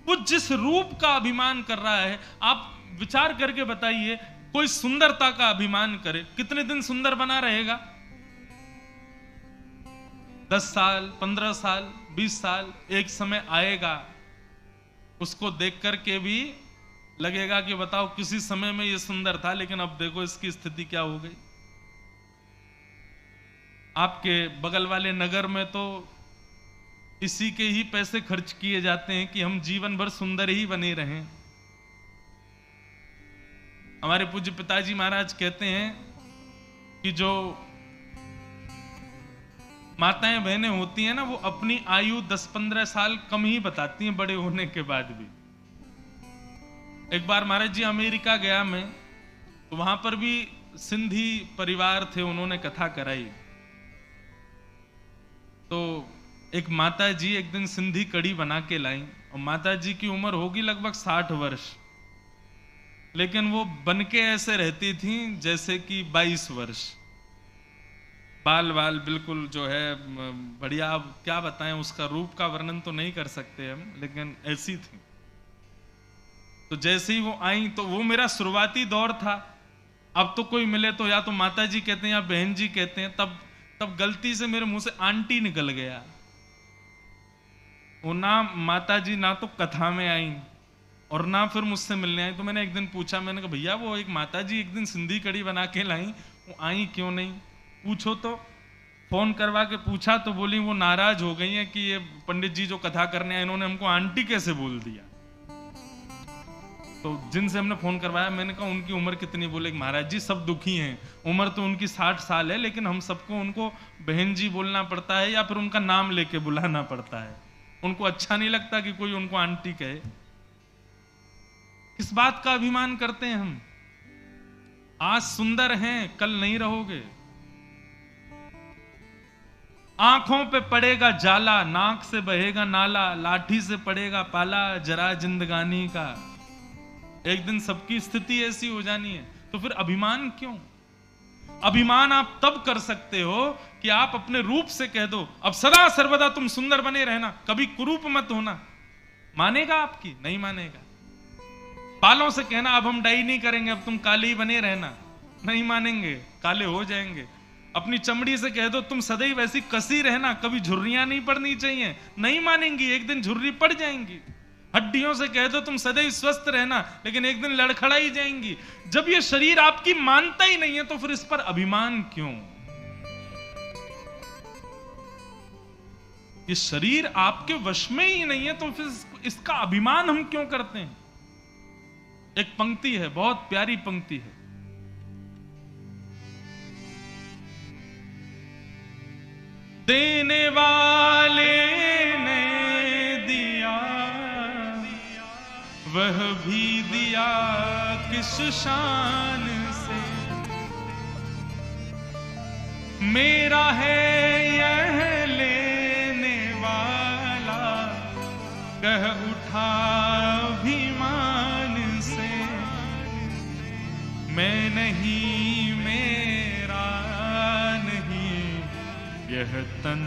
वो जिस रूप का अभिमान कर रहा है, आप विचार करके बताइए, कोई सुंदरता का अभिमान करे, कितने दिन सुंदर बना रहेगा? 10 साल, 15 साल, 20 साल, एक समय आएगा उसको देख करके भी लगेगा कि बताओ किसी समय में ये सुंदर था, लेकिन अब देखो इसकी स्थिति क्या हो गई। आपके बगल वाले नगर में तो इसी के ही पैसे खर्च किए जाते हैं कि हम जीवन भर सुंदर ही बने रहें। हमारे पूज्य पिताजी महाराज कहते हैं कि जो माताएं बहनें होती हैं ना, वो अपनी आयु 10-15 साल कम ही बताती हैं बड़े होने के बाद भी। एक बार महाराज जी अमेरिका गया मैं, तो वहां पर भी सिंधी परिवार थे, उन्होंने कथा कराई। तो एक माता जी एक दिन सिंधी कढ़ी बना के लाई, और माता जी की उम्र होगी लगभग 60 वर्ष, लेकिन वो बनके ऐसे रहती थी जैसे कि 22 वर्ष। बाल बाल बिल्कुल जो है बढ़िया। अब क्या बताएं, उसका रूप का वर्णन तो नहीं कर सकते हम, लेकिन ऐसी थी। तो जैसे ही वो आई, तो वो मेरा शुरुआती दौर था। अब तो कोई मिले तो या तो माता जी कहते हैं या बहन जी कहते हैं। तब गलती से मेरे मुंह से आंटी निकल गया। वो ना माता जी ना तो कथा में आई और ना फिर मुझसे मिलने आई। तो मैंने एक दिन पूछा, मैंने कहा भैया वो एक माता जी एक दिन सिंधी कढ़ी बना के लाई, वो आई क्यों नहीं, पूछो। तो फोन करवा के पूछा तो बोली वो नाराज हो गई है कि ये पंडित जी जो कथा करने आए, इन्होंने हमको आंटी कैसे बोल दिया। तो जिनसे हमने फोन करवाया, मैंने कहा उनकी उम्र कितनी? बोले महाराज जी सब दुखी हैं, उम्र तो उनकी 60 साल है, लेकिन हम सबको उनको बहन जी बोलना पड़ता है या फिर उनका नाम लेके बुलाना पड़ता है। उनको अच्छा नहीं लगता कि कोई उनको आंटी कहे। किस बात का अभिमान करते हैं हम? आज सुंदर हैं, कल नहीं रहोगे। आंखों पे पड़ेगा जाला, नाक से बहेगा नाला, लाठी से पड़ेगा पाला, जरा जिंदगानी का। एक दिन सबकी स्थिति ऐसी हो जानी है, तो फिर अभिमान क्यों? अभिमान आप तब कर सकते हो कि आप अपने रूप से कह दो अब सदा सर्वदा तुम सुंदर बने रहना, कभी कुरूप मत होना। मानेगा आपकी? नहीं मानेगा। बालों से कहना अब हम डाई नहीं करेंगे, अब तुम काले ही बने रहना, नहीं मानेंगे, काले हो जाएंगे। अपनी चमड़ी से कह दो तुम सदैव वैसी कसी रहना, कभी झुर्रियां नहीं पड़नी चाहिए, नहीं मानेंगी, एक दिन झुर्री पड़ जाएंगी। हड्डियों से कह दो तुम सदैव स्वस्थ रहना, लेकिन एक दिन लड़खड़ाई जाएंगी। जब ये शरीर आपकी मानता ही नहीं है तो फिर इस पर अभिमान क्यों? ये शरीर आपके वश में ही नहीं है तो फिर इसका अभिमान हम क्यों करते हैं? एक पंक्ति है, बहुत प्यारी पंक्ति है। देने वाले ने दिया वह भी दिया किस शान से, मेरा है यह लेने वाला कह उठा अभिमान से, मैं नहीं मेरा नहीं यह तन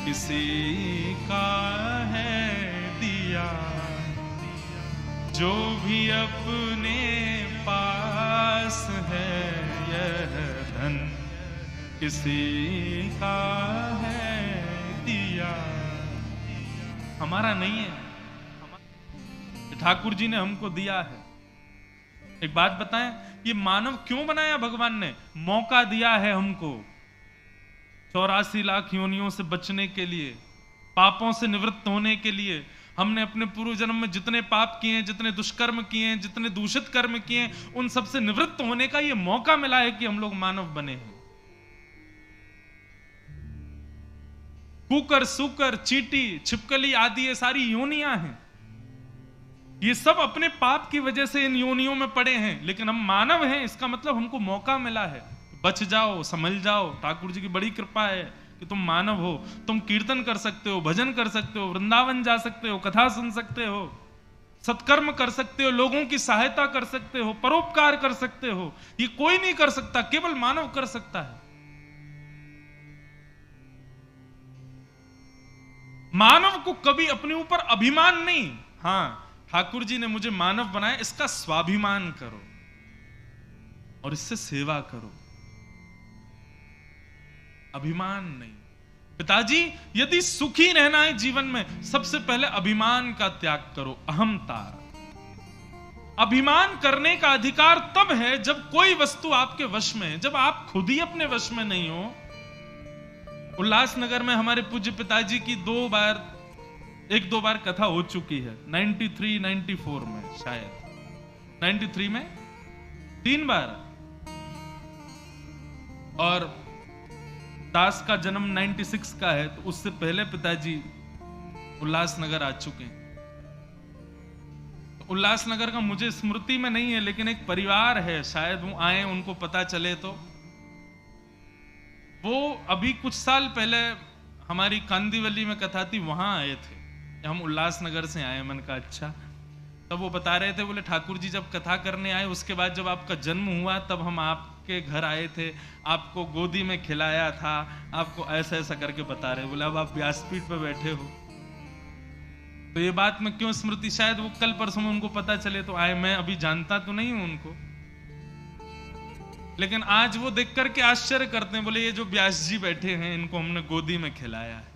किसी का है दिया, जो भी अपने पास है यह धन किसी का है दिया। हमारा नहीं है, ठाकुर जी ने हमको दिया है। एक बात बताएं, ये मानव क्यों बनाया भगवान ने? मौका दिया है हमको 84 लाख योनियों से बचने के लिए, पापों से निवृत्त होने के लिए। हमने अपने पूर्व जन्म में जितने पाप किए हैं, जितने दुष्कर्म किए हैं, जितने दूषित कर्म किए हैं, उन सब से निवृत्त होने का ये मौका मिला है कि हम लोग मानव बने हैं। कुकर, सूकर, चींटी, छिपकली आदि ये सारी योनियां हैं। ये सब अपने पाप की वजह से इन योनियों में पड़े हैं, लेकिन हम मानव हैं, इसका मतलब हमको मौका मिला है, बच जाओ, संभल जाओ। ठाकुर जी की बड़ी कृपा है कि तुम मानव हो, तुम कीर्तन कर सकते हो, भजन कर सकते हो, वृंदावन जा सकते हो, कथा सुन सकते हो, सत्कर्म कर सकते हो, लोगों की सहायता कर सकते हो, परोपकार कर सकते हो। ये कोई नहीं कर सकता, केवल मानव कर सकता है। मानव को कभी अपने ऊपर अभिमान नहीं। हां, ठाकुर जी ने मुझे मानव बनाया, इसका स्वाभिमान करो और इससे सेवा करो, अभिमान नहीं। पिताजी, यदि सुखी रहना है जीवन में, सबसे पहले अभिमान का त्याग करो, अहंता। अभिमान करने का अधिकार तब है जब कोई वस्तु आपके वश में है, जब आप खुद ही अपने वश में नहीं हो। उल्लासनगर में हमारे पूज्य पिताजी की एक दो बार कथा हो चुकी है, 93, 94 में, शायद 93 में 3 बार, और दास का जन्म 96 का है, तो उससे पहले पिताजी उल्लासनगर आ चुके हैं। तो उल्लासनगर का मुझे स्मृति में नहीं है, लेकिन एक परिवार है, शायद वो आए, उनको पता चले। तो वो अभी कुछ साल पहले हमारी कांदीवली में कथा थी, वहां आए थे। हम उल्लासनगर से आए। मन का अच्छा। तब वो बता रहे थे, बोले ठाकुर जी जब कथा करने आए, उसके बाद जब आपका जन्म हुआ तब हम आपके घर आए थे, आपको गोदी में खिलाया था, आपको ऐसा ऐसा करके बता रहे। बोले अब आप व्यासपीठ पे बैठे हो। तो ये बात मैं क्यों स्मृति, शायद वो कल परसों में उनको पता चले तो आए। मैं अभी जानता तो नहीं हूं उनको, लेकिन आज वो देख करके आश्चर्य करते हैं। बोले ये जो व्यास जी बैठे हैं, इनको हमने गोदी में खिलाया है।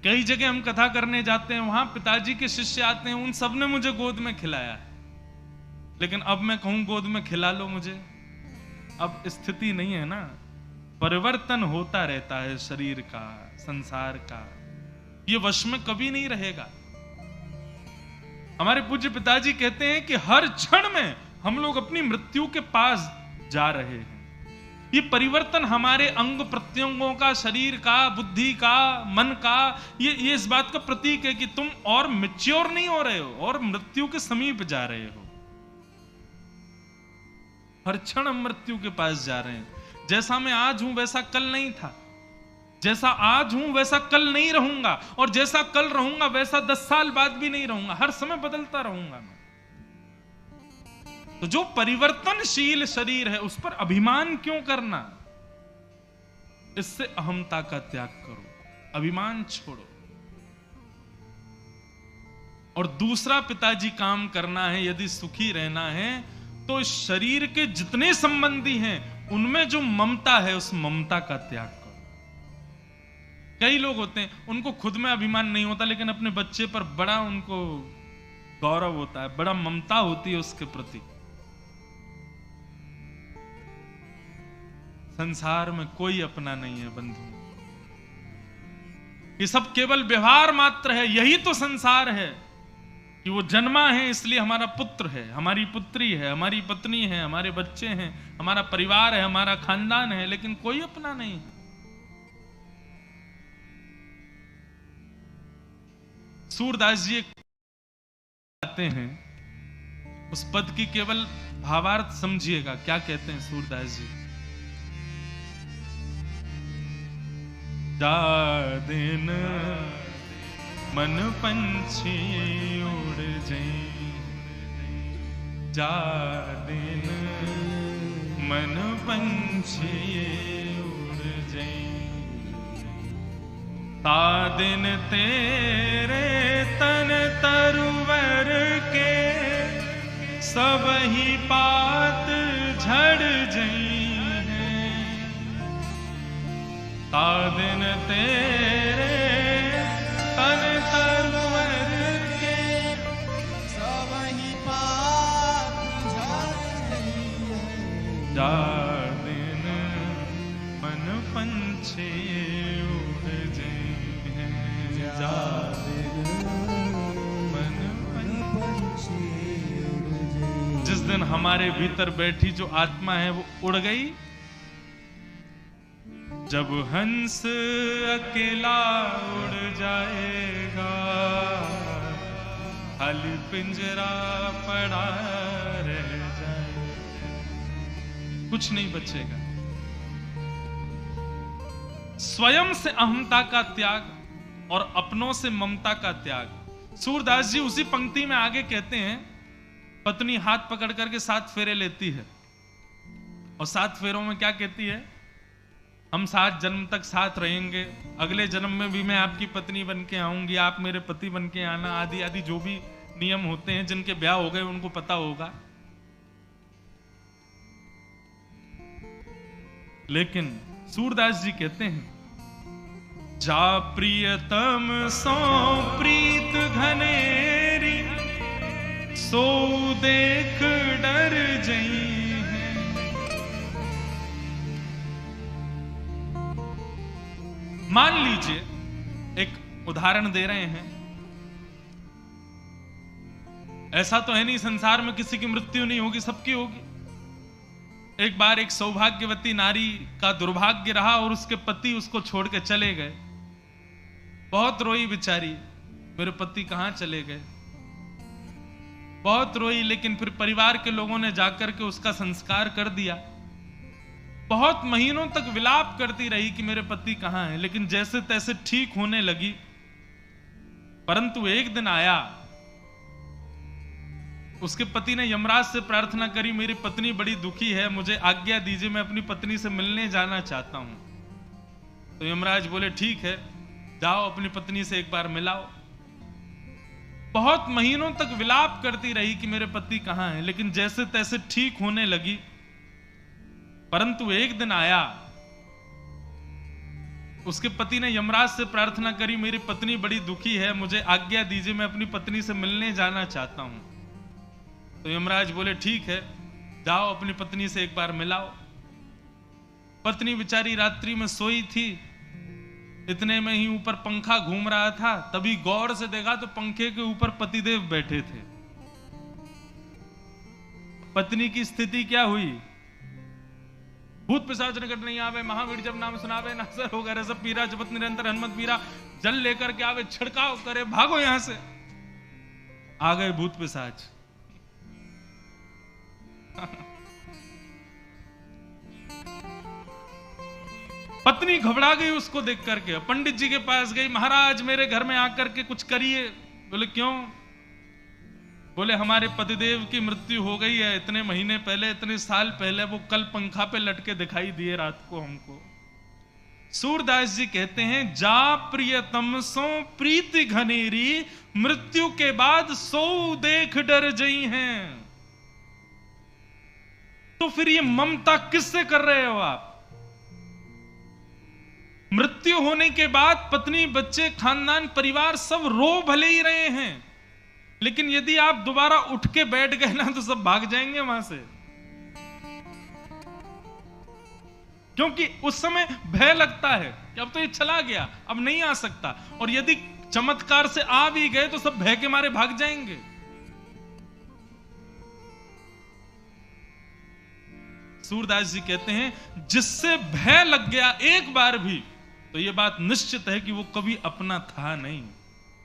कई जगह हम कथा करने जाते हैं, वहां पिताजी के शिष्य आते हैं, उन सब ने मुझे गोद में खिलाया है। लेकिन अब मैं कहूं गोद में खिला लो मुझे, अब स्थिति नहीं है ना। परिवर्तन होता रहता है शरीर का, संसार का, ये वश में कभी नहीं रहेगा। हमारे पूज्य पिताजी कहते हैं कि हर क्षण में हम लोग अपनी मृत्यु के पास जा रहे हैं। ये परिवर्तन हमारे अंग प्रत्यंगों का, शरीर का, बुद्धि का, मन का, ये इस बात का प्रतीक है कि तुम और मैच्योर नहीं हो रहे हो और मृत्यु के समीप जा रहे हो। हर क्षण हम मृत्यु के पास जा रहे हैं। जैसा मैं आज हूं वैसा कल नहीं था, जैसा आज हूं वैसा कल नहीं रहूंगा, और जैसा कल रहूंगा वैसा 10 साल बाद भी नहीं रहूंगा। हर समय बदलता रहूंगा मैं। तो जो परिवर्तनशील शरीर है उस पर अभिमान क्यों करना? इससे अहंता का त्याग करो, अभिमान छोड़ो। और दूसरा पिताजी काम करना है, यदि सुखी रहना है तो शरीर के जितने संबंधी हैं उनमें जो ममता है उस ममता का त्याग करो। कई लोग होते हैं उनको खुद में अभिमान नहीं होता लेकिन अपने बच्चे पर बड़ा उनको गौरव होता है, बड़ा ममता होती है उसके प्रति। संसार में कोई अपना नहीं है बंधु, ये सब केवल व्यवहार मात्र है। यही तो संसार है कि वो जन्मा है इसलिए हमारा पुत्र है, हमारी पुत्री है, हमारी पत्नी है, हमारे बच्चे हैं, हमारा परिवार है, हमारा खानदान है, लेकिन कोई अपना नहीं है। सूरदास जी कहते हैं, उस पद की केवल भावार्थ समझिएगा, क्या कहते हैं सूरदास जी। जा दिन मन पंछी उड़ जाए, जा दिन मन पंछी उड़ जाए, ता दिन तेरे तन तरुवर के सब ही पात झड़ जाई हैं, ता दिन तेरे तन तरुवर के सब ही पात झड़ जाई हैं, जा दिन मन पंछी उड़ जाए, जा दिन मन पंछी उड़ जाए। जिस दिन हमारे भीतर बैठी जो आत्मा है वो उड़ गई, जब हंस अकेला उड़ जाएगा, खाली पिंजरा पड़ा रह जाएगा, कुछ नहीं बचेगा। स्वयं से अहंता का त्याग और अपनों से ममता का त्याग। सूरदास जी उसी पंक्ति में आगे कहते हैं, पत्नी हाथ पकड़ करके 7 फेरे लेती है और 7 फेरों में क्या कहती है, हम 7 जन्म तक साथ रहेंगे, अगले जन्म में भी मैं आपकी पत्नी बन के आऊंगी, आप मेरे पति बन के आना, आदि आदि जो भी नियम होते हैं, जिनके ब्याह हो गए उनको पता होगा। लेकिन सूरदास जी कहते हैं, जा प्रियतम सो प्रीत घनेरी, सो देख डर जई है। मान लीजिए, एक उदाहरण दे रहे हैं, ऐसा तो है नहीं संसार में किसी की मृत्यु नहीं होगी, सबकी होगी। एक बार एक सौभाग्यवती नारी का दुर्भाग्य रहा और उसके पति उसको छोड़ के चले गए। बहुत रोई बेचारी, मेरे पति कहां चले गए, बहुत रोई। लेकिन फिर परिवार के लोगों ने जाकर के उसका संस्कार कर दिया। बहुत महीनों तक विलाप करती रही कि मेरे पति कहां हैं, लेकिन जैसे तैसे ठीक होने लगी। परंतु एक दिन आया, उसके पति ने यमराज से प्रार्थना करी, मेरी पत्नी बड़ी दुखी है, मुझे आज्ञा दीजिए, मैं अपनी पत्नी से मिलने जाना चाहता हूं। तो यमराज बोले ठीक है, जाओ अपनी पत्नी से एक बार मिलाओ। बहुत महीनों तक विलाप करती रही कि मेरे पति कहां हैं, लेकिन जैसे तैसे ठीक होने लगी। परंतु एक दिन आया, उसके पति ने यमराज से प्रार्थना करी, मेरी पत्नी बड़ी दुखी है, मुझे आज्ञा दीजिए, मैं अपनी पत्नी से मिलने जाना चाहता हूं। तो यमराज बोले ठीक है, जाओ अपनी पत्नी से एक बार मिलाओ। पत्नी बेचारी रात्रि में सोई थी, इतने में ही ऊपर पंखा घूम रहा था, तभी गौर से देखा तो पंखे के ऊपर पतिदेव बैठे थे। पत्नी की स्थिति क्या हुई, भूत पिशाच निकट नहीं आवे, महावीर जब नाम सुनावे, नासर हो गए सब पीरा, जपत निरंतर हनुमत पीरा, जल लेकर के आवे, छिड़काव करे, भागो यहां से। आ गए भूत पिशाच। पत्नी घबरा गई उसको देख करके, पंडित जी के पास गई, महाराज मेरे घर में आकर के कुछ करिए। बोले क्यों? बोले हमारे पतिदेव की मृत्यु हो गई है, इतने महीने पहले, इतने साल पहले, वो कल पंखा पे लटके दिखाई दिए रात को हमको। सूरदास जी कहते हैं, जा प्रियतम सो प्रीति घनेरी, मृत्यु के बाद सो देख डर जई हैं। तो फिर ये ममता किससे कर रहे हो आप? मृत्यु होने के बाद पत्नी, बच्चे, खानदान, परिवार सब रो भले ही रहे हैं, लेकिन यदि आप दोबारा उठ के बैठ गए ना तो सब भाग जाएंगे वहां से, क्योंकि उस समय भय लगता है कि अब तो ये चला गया, अब नहीं आ सकता। और यदि चमत्कार से आ भी गए तो सब भय के मारे भाग जाएंगे। सूरदास जी कहते हैं, जिससे भय लग गया एक बार भी, तो यह बात निश्चित है कि वो कभी अपना था नहीं,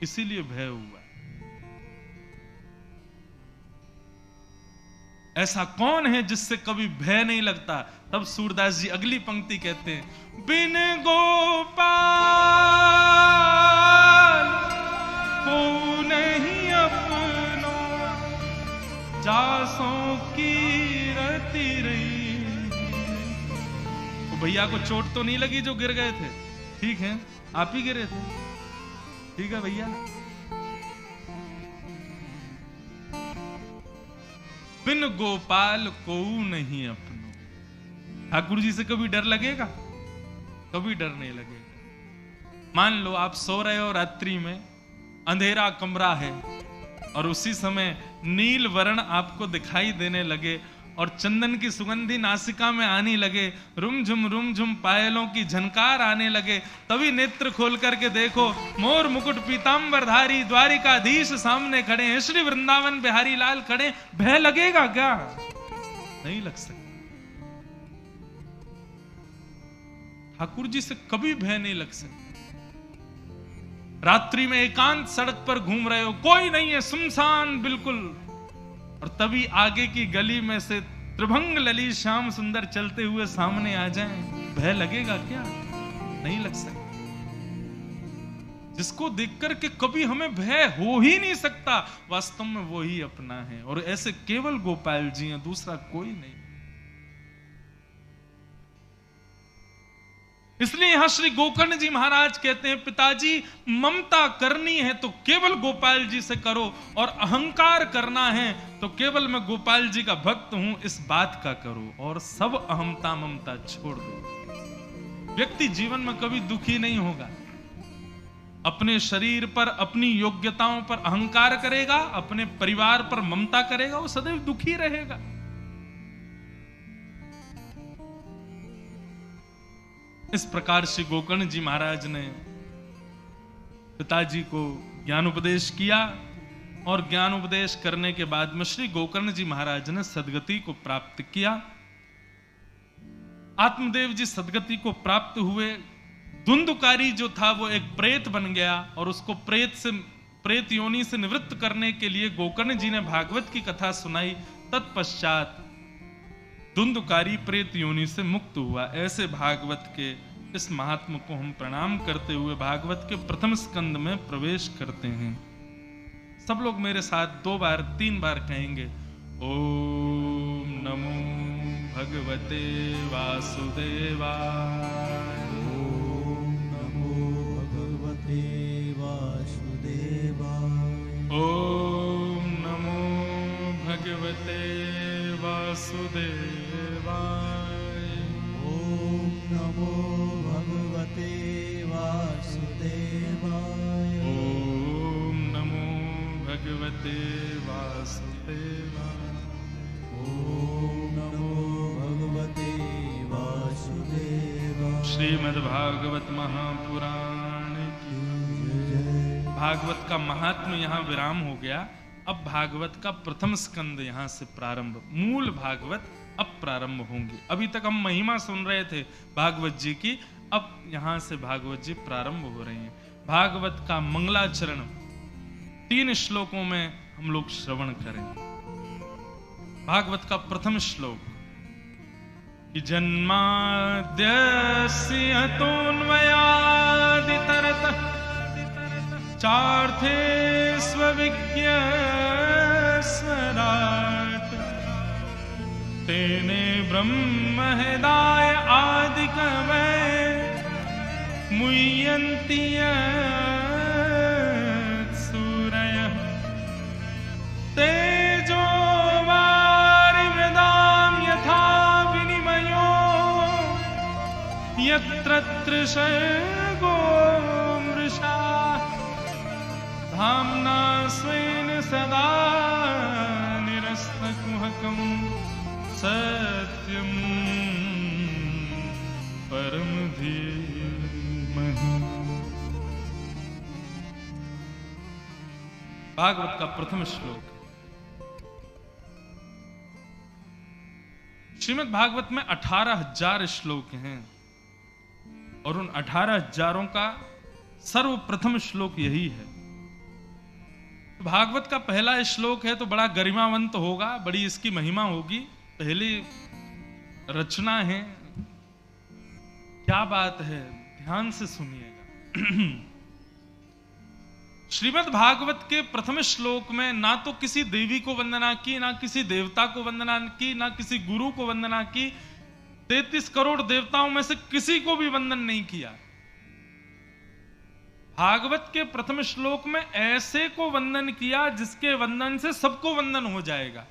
इसीलिए भय हुआ। ऐसा कौन है जिससे कभी भय नहीं लगता? तब सूरदास जी अगली पंक्ति कहते हैं, बिन गोपाल को नहीं अपनो, जासों की रति रही। तो भैया को चोट तो नहीं लगी जो गिर गए थे? ठीक है, आप ही गिरे थे, ठीक है भैया। बिन गोपाल को नहीं अपनो। ठाकुर जी से कभी डर लगेगा? कभी डर नहीं लगेगा। मान लो आप सो रहे हो रात्रि में, अंधेरा कमरा है और उसी समय नील वर्ण आपको दिखाई देने लगे और चंदन की सुगंधी नासिका में आने लगे, रुम झुम पायलों की झनकार आने लगे, तभी नेत्र खोल करके देखो मोर मुकुट पीतांबरधारी द्वारिकाधीश सामने खड़े हैं, श्री वृंदावन बिहारी लाल खड़े। भय लगेगा क्या? नहीं लग सकता। ठाकुर जी से कभी भय नहीं लग सकता। रात्रि में एकांत सड़क पर घूम रहे हो, कोई नहीं है, सुनसान बिल्कुल, और तभी आगे की गली में से त्रिभंग ललित श्याम सुंदर चलते हुए सामने आ जाएं, भय लगेगा क्या? नहीं लग सकता। जिसको देखकर के कभी हमें भय हो ही नहीं सकता, वास्तव में वो ही अपना है, और ऐसे केवल गोपाल जी हैं, दूसरा कोई नहीं। इसलिए यहां श्री गोकर्ण जी महाराज कहते हैं, पिताजी ममता करनी है तो केवल गोपाल जी से करो, और अहंकार करना है तो केवल मैं गोपाल जी का भक्त हूं इस बात का करो, और सब अहमता ममता छोड़ दो। व्यक्ति जीवन में कभी दुखी नहीं होगा। अपने शरीर पर, अपनी योग्यताओं पर अहंकार करेगा, अपने परिवार पर ममता करेगा, वो सदैव दुखी रहेगा। इस प्रकार श्री गोकर्ण जी महाराज ने पिताजी को ज्ञानोपदेश किया, और ज्ञानोपदेश करने के बाद में श्री गोकर्ण जी महाराज ने सदगति को प्राप्त किया। आत्मदेव जी सदगति को प्राप्त हुए। धुंधुकारी जो था वो एक प्रेत बन गया, और उसको प्रेत योनि से निवृत्त करने के लिए गोकर्ण जी ने भागवत की कथा सुनाई। तत्पश्चात धुंधुकारी प्रेत योनि से मुक्त हुआ। ऐसे भागवत के इस महात्मा को हम प्रणाम करते हुए भागवत के प्रथम स्कंद में प्रवेश करते हैं। सब लोग मेरे साथ 2 बार 3 बार कहेंगे, ओम नमो भगवते वासुदेवाय। ओम नमो भगवते वासुदेवाय। ओम नमो भगवते वासुदेवाय। ओम नमो भगवते वासुदेवाय। ओम नमो भगवते वासुदेवाय। ओम नमो भगवते वासुदेवाय। श्रीमद्भागवत महापुराण की जय। भागवत का महात्म्य यहाँ विराम हो गया। अब भागवत का प्रथम स्कंद यहां से प्रारंभ, मूल भागवत अब प्रारंभ होंगी। अभी तक हम महिमा सुन रहे थे भागवत जी की, अब यहां से भागवत जी प्रारंभ हो रही हैं। भागवत का मंगलाचरण 3 श्लोकों में हम लोग श्रवण करेंगे। भागवत का प्रथम श्लोक, कि जन्माद्यस्य अतोऽन्वयादितरतः चार्थे स्वविज्ञस्य स्वराट तेने ब्रह्म हृदय आदि कवय मुह्यन्ति सूरयः तेजो वारिमृदां यथा विनिमयो यत्र त्रिसर्गो मृषा धाम्ना स्वेन सदा निरस्तकुहकं सत्यं परम धीमहि। भागवत का प्रथम श्लोक। श्रीमद् भागवत में 18,000 श्लोक हैं और उन 18,000 का सर्वप्रथम श्लोक यही है। भागवत का पहला श्लोक है तो बड़ा गरिमावंत होगा, बड़ी इसकी महिमा होगी। पहली रचना है, क्या बात है, ध्यान से सुनिएगा। श्रीमद् भागवत के प्रथम श्लोक में ना तो किसी देवी को वंदना की, ना किसी देवता को वंदना की, ना किसी गुरु को वंदना की। 33 करोड़ देवताओं में से किसी को भी वंदन नहीं किया। भागवत के प्रथम श्लोक में ऐसे को वंदन किया जिसके वंदन से सबको वंदन हो जाएगा।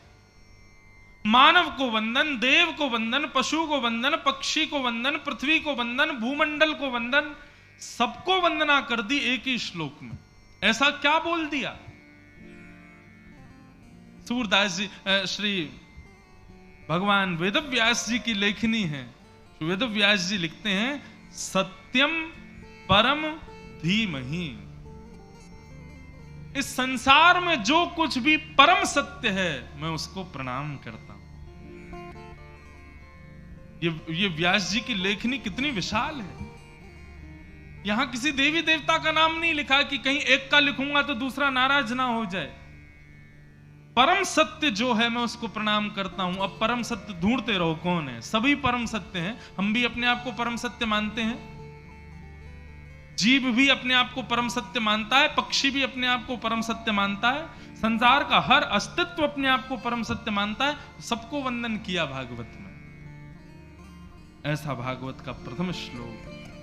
मानव को वंदन, देव को वंदन, पशु को वंदन, पक्षी को वंदन, पृथ्वी को वंदन, भूमंडल को वंदन, सबको वंदना कर दी एक ही श्लोक में। ऐसा क्या बोल दिया? सूरदास जी, श्री भगवान वेदव्यास जी की लेखनी है। वेदव्यास जी लिखते हैं, सत्यम परम धीमहि। इस संसार में जो कुछ भी परम सत्य है मैं उसको प्रणाम करता हूं। ये व्यास जी की लेखनी कितनी विशाल है। यहां किसी देवी देवता का नाम नहीं लिखा कि कहीं एक का लिखूंगा तो दूसरा नाराज ना हो जाए। परम सत्य जो है मैं उसको प्रणाम करता हूं। अब परम सत्य ढूंढते रहो कौन है, सभी परम सत्य हैं। हम भी अपने आप को परम सत्य मानते हैं, जीव भी अपने आप को परम सत्य मानता है, पक्षी भी अपने आप को परम सत्य मानता है, संसार का हर अस्तित्व अपने आप को परम सत्य मानता है। सबको वंदन किया भागवत में। ऐसा भागवत का प्रथम श्लोक,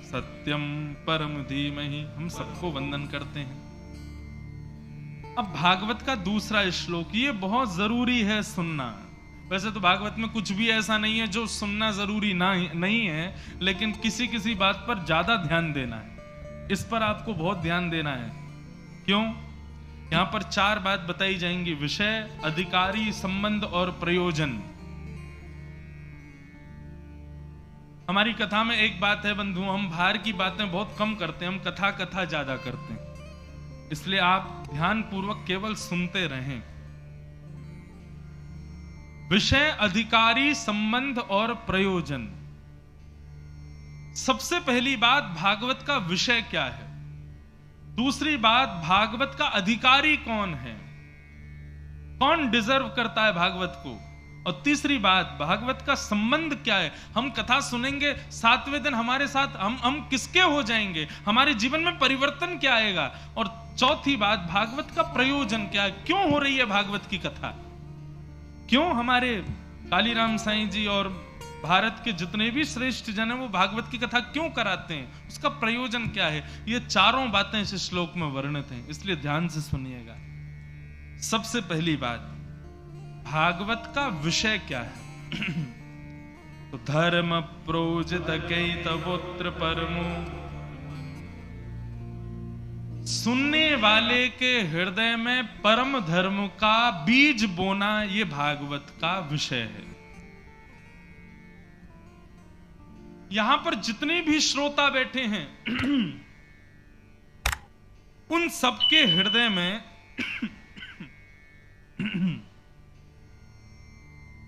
सत्यम परम धीमहि, हम सबको वंदन करते हैं। अब भागवत का दूसरा श्लोक, ये बहुत जरूरी है सुनना। वैसे तो भागवत में कुछ भी ऐसा नहीं है जो सुनना जरूरी नहीं है, लेकिन किसी किसी बात पर ज्यादा ध्यान देना है। इस पर आपको बहुत ध्यान देना है। क्यों? यहां पर 4 बात बताई जाएंगी: विषय, अधिकारी, संबंध और प्रयोजन। हमारी कथा में एक बात है बंधु, हम बाहर की बातें बहुत कम करते हैं, हम कथा ज्यादा करते हैं। इसलिए आप ध्यान पूर्वक केवल सुनते रहें। विषय, अधिकारी, संबंध और प्रयोजन। सबसे पहली बात, भागवत का विषय क्या है। दूसरी बात, भागवत का अधिकारी कौन है, कौन डिजर्व करता है भागवत को। और तीसरी बात, भागवत का संबंध क्या है। हम कथा सुनेंगे, 7वें दिन हमारे साथ हम किसके हो जाएंगे, हमारे जीवन में परिवर्तन क्या आएगा। और चौथी बात, भागवत का प्रयोजन क्या है, क्यों हो रही है भागवत की कथा, क्यों हमारे कालीराम साईं जी और भारत के जितने भी श्रेष्ठ जन है वो भागवत की कथा क्यों कराते हैं, उसका प्रयोजन क्या है। ये चारों बातें इस श्लोक में वर्णित हैं, इसलिए ध्यान से सुनिएगा। सबसे पहली बात, भागवत का विषय क्या है। तो धर्म प्रोजित कैतवोत्र परमो, सुनने वाले के हृदय में परम धर्म का बीज बोना, ये भागवत का विषय है। यहां पर जितने भी श्रोता बैठे हैं उन सबके हृदय में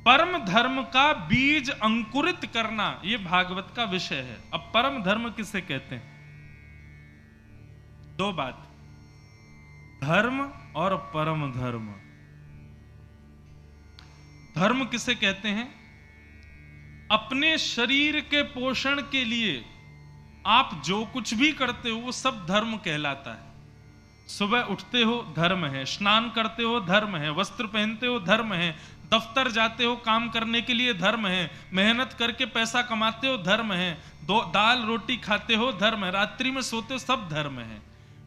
परम धर्म का बीज अंकुरित करना, यह भागवत का विषय है। अब परम धर्म किसे कहते हैं? 2 बात, धर्म और परम धर्म। धर्म किसे कहते हैं? अपने शरीर के पोषण के लिए आप जो कुछ भी करते हो वो सब धर्म कहलाता है। सुबह उठते हो धर्म है, स्नान करते हो धर्म है, वस्त्र पहनते हो धर्म है, दफ्तर जाते हो काम करने के लिए धर्म है, मेहनत करके पैसा कमाते हो धर्म है, दाल रोटी खाते हो धर्म है, रात्रि में सोते हो सब धर्म है,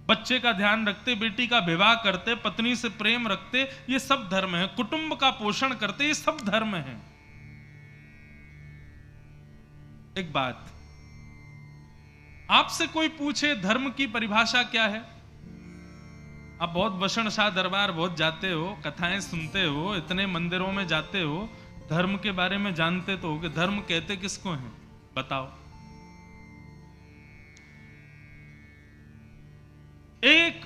बच्चे का ध्यान रखते, बेटी का विवाह करते, पत्नी से प्रेम रखते, ये सब धर्म है, कुटुंब का पोषण करते, ये सब धर्म है। एक बात, आपसे कोई पूछे धर्म की परिभाषा क्या है, आप बहुत बसण शाह दरबार बहुत जाते हो, कथाएं सुनते हो, इतने मंदिरों में जाते हो, धर्म के बारे में जानते तो हो कि धर्म कहते किसको हैं, बताओ। एक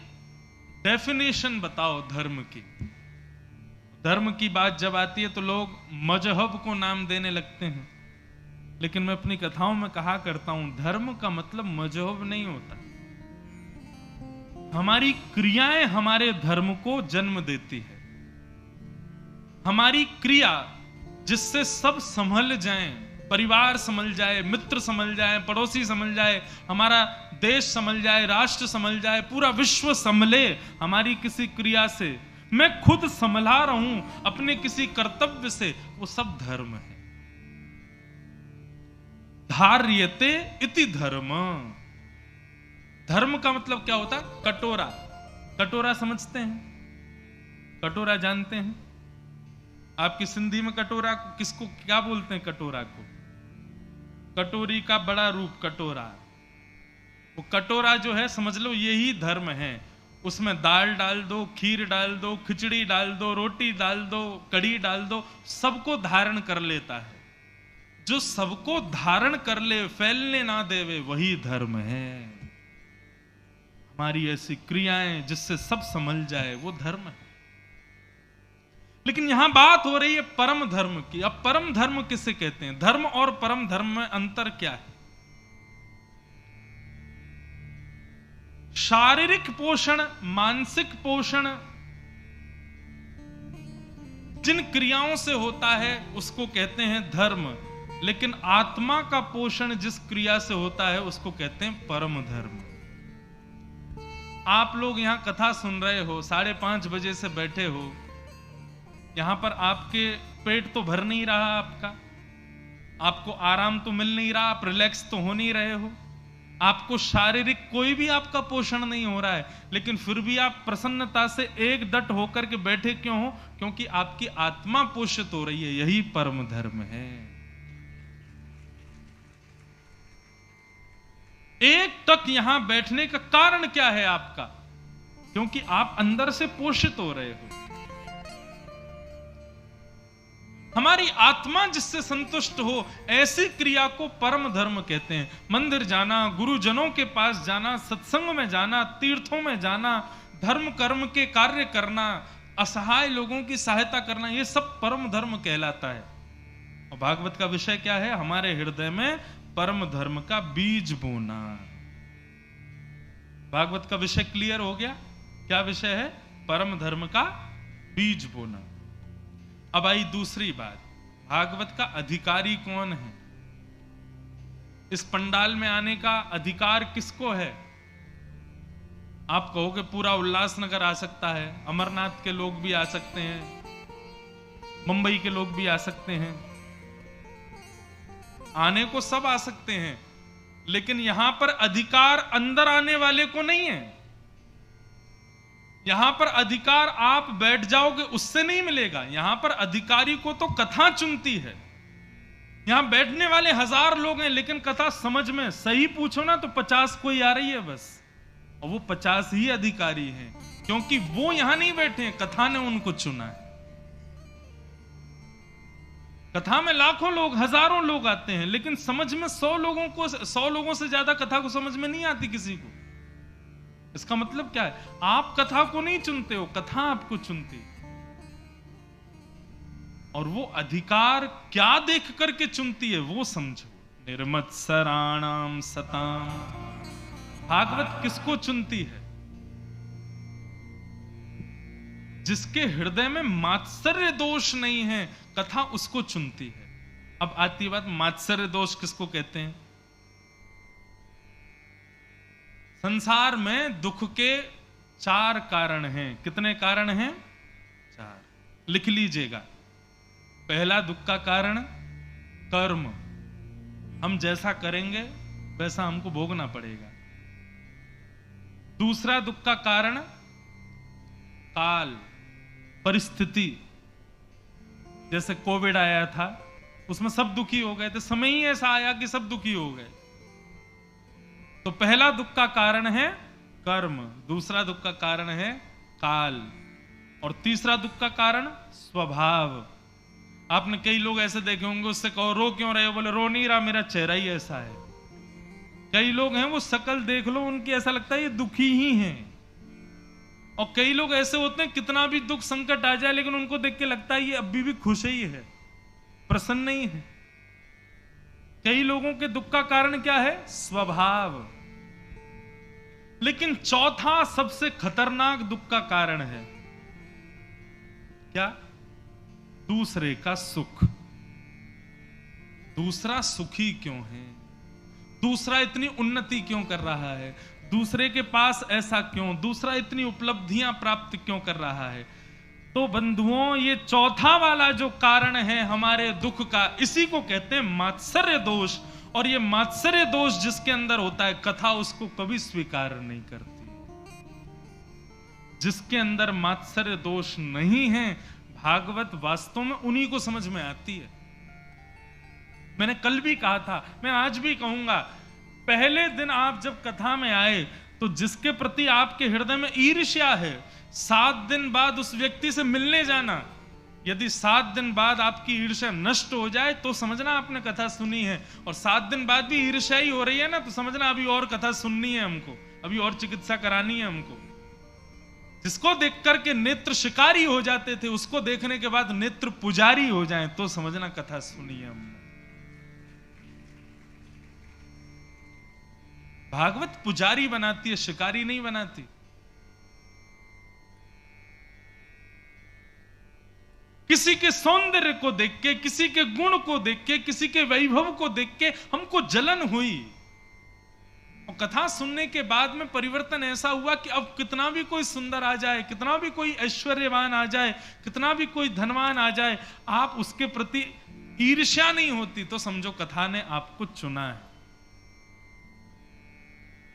डेफिनेशन बताओ धर्म की। धर्म की बात जब आती है तो लोग मजहब को नाम देने लगते हैं, लेकिन मैं अपनी कथाओं में कहा करता हूं धर्म का मतलब मजहब नहीं होता। हमारी क्रियाएं हमारे धर्म को जन्म देती है। हमारी क्रिया जिससे सब संभल जाएं, परिवार संभल जाए, मित्र संभल जाए, पड़ोसी संभल जाए, हमारा देश संभल जाए, राष्ट्र संभल जाए, पूरा विश्व संभले हमारी किसी क्रिया से, मैं खुद संभला रहा हूं अपने किसी कर्तव्य से, वो सब धर्म है। धार्यते इति धर्म। धर्म का मतलब क्या होता है? कटोरा। कटोरा समझते हैं? कटोरा जानते हैं? आपकी सिंधी में कटोरा किसको क्या बोलते हैं? कटोरा को कटोरी का बड़ा रूप कटोरा। वो कटोरा जो है समझ लो यही धर्म है। उसमें दाल डाल दो, खीर डाल दो, खिचड़ी डाल दो, रोटी डाल दो, कड़ी डाल दो, सबको धारण कर लेता है। जो सबको धारण कर ले, फैलने ना देवे, वही धर्म है। हमारी ऐसी क्रियाएं जिससे सब संभल जाए, वो धर्म है। लेकिन यहां बात हो रही है परम धर्म की। अब परम धर्म किसे कहते हैं? धर्म और परम धर्म में अंतर क्या है? शारीरिक पोषण, मानसिक पोषण जिन क्रियाओं से होता है उसको कहते हैं धर्म, लेकिन आत्मा का पोषण जिस क्रिया से होता है उसको कहते हैं परम धर्म। आप लोग यहां कथा सुन रहे हो, 5:30 बजे से बैठे हो, यहां पर आपके पेट तो भर नहीं रहा, आपको आराम तो मिल नहीं रहा, आप रिलैक्स तो हो नहीं रहे हो, आपको शारीरिक कोई भी आपका पोषण नहीं हो रहा है, लेकिन फिर भी आप प्रसन्नता से एक डट होकर के बैठे क्यों हो? क्योंकि आपकी आत्मा पोषित हो रही है। यही परम धर्म है। एक टक यहां बैठने का कारण क्या है आपका? क्योंकि आप अंदर से पोषित हो रहे हो। हमारी आत्मा जिससे संतुष्ट हो, ऐसी क्रिया को परम धर्म कहते हैं। मंदिर जाना, गुरुजनों के पास जाना, सत्संग में जाना, तीर्थों में जाना, धर्म कर्म के कार्य करना, असहाय लोगों की सहायता करना, ये सब परम धर्म कहलाता है। और भागवत का विषय क्या है? हमारे हृदय में परम धर्म का बीज बोना। भागवत का विषय क्लियर हो गया? क्या विषय है? परम धर्म का बीज बोना। अब आई दूसरी बात, भागवत का अधिकारी कौन है? इस पंडाल में आने का अधिकार किसको है? आप कहोगे पूरा उल्लासनगर आ सकता है, अमरनाथ के लोग भी आ सकते हैं, मुंबई के लोग भी आ सकते हैं, आने को सब आ सकते हैं, लेकिन यहां पर अधिकार अंदर आने वाले को नहीं है। यहां पर अधिकार आप बैठ जाओगे उससे नहीं मिलेगा। यहां पर अधिकारी को तो कथा चुनती है। यहां बैठने वाले 1000 लोग हैं, लेकिन कथा समझ में सही पूछो ना तो 50 कोई आ रही है बस, और वो 50 ही अधिकारी हैं, क्योंकि वो यहां नहीं बैठे हैं, कथा ने उनको चुना है। कथा में लाखों लोग, हजारों लोग आते हैं, लेकिन समझ में 100 लोगों से ज्यादा कथा को समझ में नहीं आती किसी को। इसका मतलब क्या है? आप कथा को नहीं चुनते हो, कथा आपको चुनती। और वो अधिकार क्या देख करके चुनती है वो समझो। निर्मत्सराणाम सताम। भागवत किसको चुनती है? जिसके हृदय में मात्सर्य दोष नहीं है, कथा उसको चुनती है। अब आती बात, मात्सर्य दोष किसको कहते हैं? संसार में दुख के 4 कारण हैं। कितने कारण हैं? 4। लिख लीजिएगा। पहला दुख का कारण कर्म, हम जैसा करेंगे वैसा हमको भोगना पड़ेगा। दूसरा दुख का कारण काल, परिस्थिति। जैसे कोविड आया था, उसमें सब दुखी हो गए थे, समय ही ऐसा आया कि सब दुखी हो गए। तो पहला दुख का कारण है कर्म, दूसरा दुख का कारण है काल, और तीसरा दुख का कारण स्वभाव। आपने कई लोग ऐसे देखे होंगे, उससे कहो रो क्यों रहे हो, बोले रो नहीं रहा, मेरा चेहरा ही ऐसा है। कई लोग हैं वो शक्ल देख लो उनकी, ऐसा लगता है ये दुखी ही हैं। और कई लोग ऐसे होते हैं कितना भी दुख संकट आ जाए लेकिन उनको देख के लगता है ये अभी भी खुश ही है, प्रसन्न ही है। कई लोगों के दुख का कारण क्या है? स्वभाव। लेकिन चौथा सबसे खतरनाक दुख का कारण है क्या? दूसरे का सुख। दूसरा सुखी क्यों है? दूसरा इतनी उन्नति क्यों कर रहा है? दूसरे के पास ऐसा क्यों? दूसरा इतनी उपलब्धियां प्राप्त क्यों कर रहा है? तो बंधुओं, ये चौथा वाला जो कारण है हमारे दुख का, इसी को कहते हैं मात्सर्य दोष। और ये मात्सर्य दोष जिसके अंदर होता है, कथा उसको कभी स्वीकार नहीं करती। जिसके अंदर मात्सर्य दोष नहीं है, भागवत वास्तव में उन्हीं को समझ में आती है। मैंने कल भी कहा था, मैं आज भी कहूंगा, पहले दिन आप जब कथा में आए तो जिसके प्रति आपके हृदय में ईर्ष्या है, 7 दिन बाद उस व्यक्ति से मिलने जाना। यदि 7 दिन बाद आपकी ईर्ष्या नष्ट हो जाए तो समझना आपने कथा सुनी है, और 7 दिन बाद भी ईर्ष्या ही हो रही है ना, तो समझना अभी और कथा सुननी है हमको, अभी और चिकित्सा करानी है हमको। जिसको देख करके नेत्र शिकारी हो जाते थे, उसको देखने के बाद नेत्र पुजारी हो जाएं तो समझना कथा सुनी है हमने। भागवत पुजारी बनाती है, शिकारी नहीं बनाती। किसी के सौंदर्य को देख के, किसी के गुण को देख के, किसी के वैभव को देख के हमको जलन हुई, और कथा सुनने के बाद में परिवर्तन ऐसा हुआ कि अब कितना भी कोई सुंदर आ जाए, कितना भी कोई ऐश्वर्यवान आ जाए, कितना भी कोई धनवान आ जाए, आप उसके प्रति ईर्ष्या नहीं होती, तो समझो कथा ने आपको चुना है।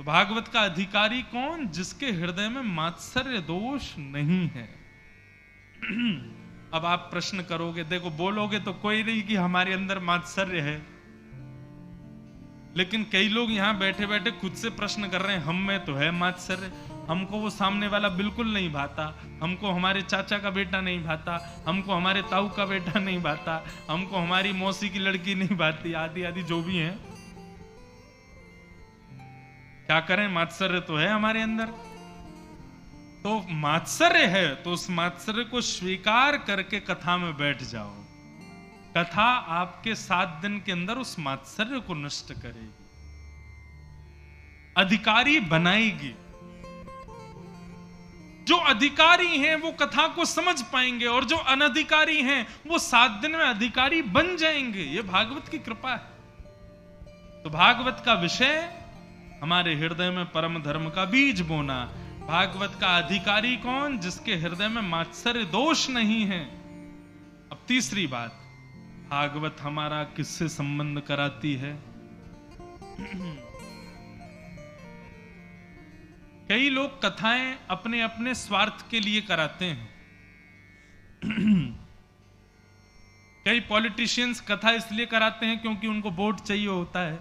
तो भागवत का अधिकारी कौन? जिसके हृदय में मात्सर्य दोष नहीं है। अब आप प्रश्न करोगे, देखो बोलोगे तो कोई नहीं कि हमारे अंदर मात्सर्य है, लेकिन कई लोग यहां बैठे बैठे खुद से प्रश्न कर रहे हैं, हम में तो है मात्सर्य, हमको वो सामने वाला बिल्कुल नहीं भाता, हमको हमारे चाचा का बेटा नहीं भाता, हमको हमारे ताऊ का बेटा नहीं भाता, हमको हमारी मौसी की लड़की नहीं भाती, आदि आदि जो भी है। क्या करें, मात्सर्य तो है हमारे अंदर। तो मात्सर्य है तो उस मात्सर्य को स्वीकार करके कथा में बैठ जाओ। कथा आपके 7 दिन के अंदर उस मात्सर्य को नष्ट करेगी, अधिकारी बनाएगी। जो अधिकारी हैं वो कथा को समझ पाएंगे, और जो अनधिकारी हैं वो 7 दिन में अधिकारी बन जाएंगे। ये भागवत की कृपा है। तो भागवत का विषय हमारे हृदय में परम धर्म का बीज बोना। भागवत का अधिकारी कौन? जिसके हृदय में मात्सर्य दोष नहीं है। अब तीसरी बात, भागवत हमारा किससे संबंध कराती है? कई लोग कथाएं अपने अपने स्वार्थ के लिए कराते हैं। कई पॉलिटिशियंस कथा इसलिए कराते हैं क्योंकि उनको वोट चाहिए होता है।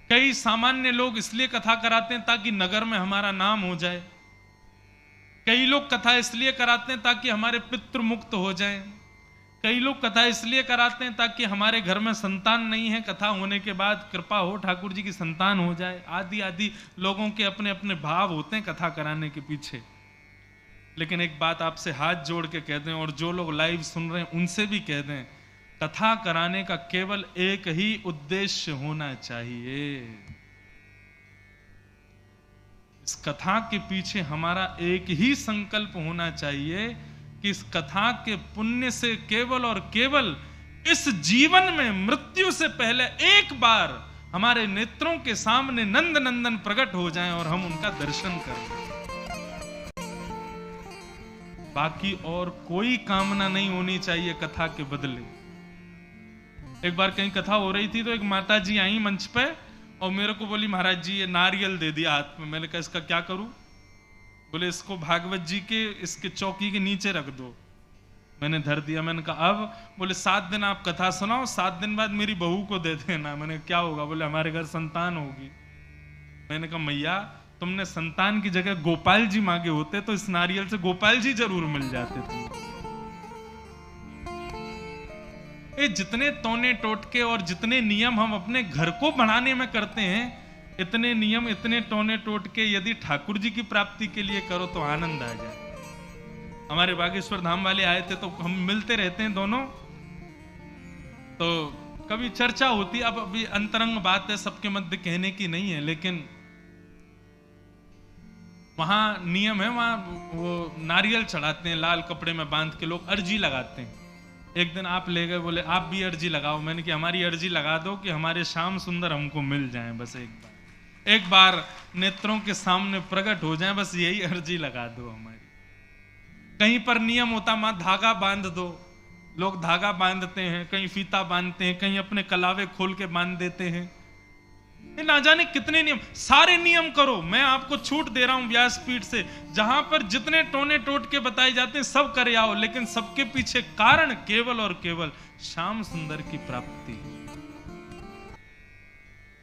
कई सामान्य लोग इसलिए कथा कराते हैं ताकि नगर में हमारा नाम हो जाए। कई लोग कथा इसलिए कराते हैं ताकि हमारे पितृ मुक्त हो जाएं। कई लोग कथा इसलिए कराते हैं ताकि हमारे घर में संतान नहीं है, कथा होने के बाद कृपा हो ठाकुर जी की संतान हो जाए। आदि आदि लोगों के अपने अपने भाव होते हैं कथा कराने के पीछे। लेकिन एक बात आपसे हाथ जोड़ के कह दें, और जो लोग लाइव सुन रहे हैं उनसे भी कह दें, कथा कराने का केवल एक ही उद्देश्य होना चाहिए। इस कथा के पीछे हमारा एक ही संकल्प होना चाहिए कि इस कथा के पुण्य से केवल और केवल इस जीवन में मृत्यु से पहले एक बार हमारे नेत्रों के सामने नंद नंदन प्रकट हो जाएं और हम उनका दर्शन करें। बाकी और कोई कामना नहीं होनी चाहिए कथा के बदले। एक बार कहीं कथा हो रही थी तो एक माता जी आई मंच पे और मेरे को बोली, महाराज जी ये नारियल दे दिया हाथ में। मैंने कहा इसका क्या करूं? बोले इसको भागवत जी के इसके चौकी के नीचे रख दो। मैंने धर दिया। मैंने कहा अब? बोले 7 दिन आप कथा सुनाओ, 7 दिन बाद मेरी बहू को दे देना। मैंने क्या होगा? बोले हमारे घर संतान होगी। मैंने कहा मैया तुमने संतान की जगह गोपाल जी मांगे होते तो इस नारियल से गोपाल जी जरूर मिल जाते थे। ये जितने तोने टोटके और जितने नियम हम अपने घर को बढ़ाने में करते हैं, इतने नियम इतने टोने टोटके यदि ठाकुर जी की प्राप्ति के लिए करो तो आनंद आ जाए। हमारे बागेश्वर धाम वाले आए थे तो हम मिलते रहते हैं दोनों, तो कभी चर्चा होती। अब अभी अंतरंग बात है, सबके मध्य कहने की नहीं है, लेकिन वहां नियम है, वहां वो नारियल चढ़ाते हैं, लाल कपड़े में बांध के लोग अर्जी लगाते हैं। एक दिन आप ले गए, बोले आप भी अर्जी लगाओ। मैंने कहा हमारी अर्जी लगा दो कि हमारे श्याम सुंदर हमको मिल जाएं, बस एक बार नेत्रों के सामने प्रकट हो जाएं, बस यही अर्जी लगा दो हमारी। कहीं पर नियम होता मां धागा बांध दो, लोग धागा बांधते हैं, कहीं फीता बांधते हैं, कहीं अपने कलावे खोल के बांध देते हैं। ना जाने कितने नियम, सारे नियम करो। मैं आपको छूट दे रहा हूं व्यासपीठ से, जहां पर जितने टोने टोट के बताए जाते हैं सब करे आओ, लेकिन सबके पीछे कारण केवल और केवल श्याम सुंदर की प्राप्ति।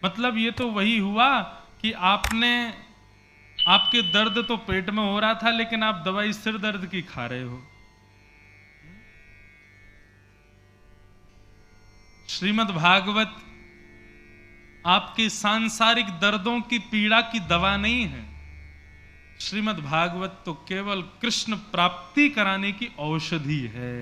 मतलब ये तो वही हुआ कि आपके दर्द तो पेट में हो रहा था, लेकिन आप दवाई सिर दर्द की खा रहे हो। श्रीमद् भागवत आपके सांसारिक दर्दों की पीड़ा की दवा नहीं है। श्रीमद् भागवत तो केवल कृष्ण प्राप्ति कराने की औषधि है।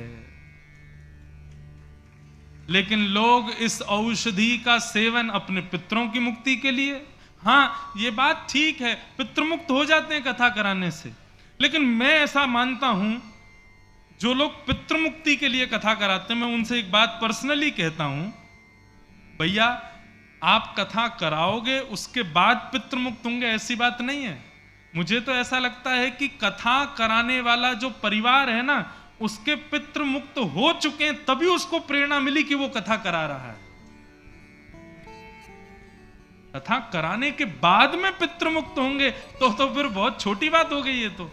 लेकिन लोग इस औषधि का सेवन अपने पितरों की मुक्ति के लिए, हाँ ये बात ठीक है, पितृमुक्त हो जाते हैं कथा कराने से, लेकिन मैं ऐसा मानता हूं जो लोग पितृमुक्ति के लिए कथा कराते हैं, मैं उनसे एक बात पर्सनली कहता हूं, भैया आप कथा कराओगे उसके बाद पितृमुक्त होंगे ऐसी बात नहीं है। मुझे तो ऐसा लगता है कि कथा कराने वाला जो परिवार है ना, उसके पितृ मुक्त हो चुके हैं, तभी उसको प्रेरणा मिली कि वो कथा करा रहा है। कथा कराने के बाद में पितृ मुक्त होंगे तो फिर बहुत छोटी बात हो गई। ये तो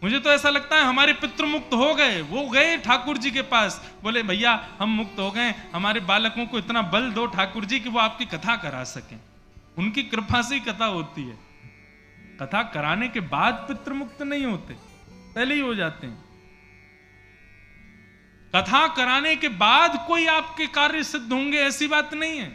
मुझे तो ऐसा लगता है हमारे पितृ मुक्त हो गए, वो गए ठाकुर जी के पास, बोले भैया हम मुक्त हो गए, हमारे बालकों को इतना बल दो ठाकुर जी कि वो आपकी कथा करा सकें। उनकी कृपा से ही कथा होती है। कथा कराने के बाद पितृ मुक्त नहीं होते, पहले ही हो जाते हैं। कथा कराने के बाद कोई आपके कार्य सिद्ध होंगे ऐसी बात नहीं है।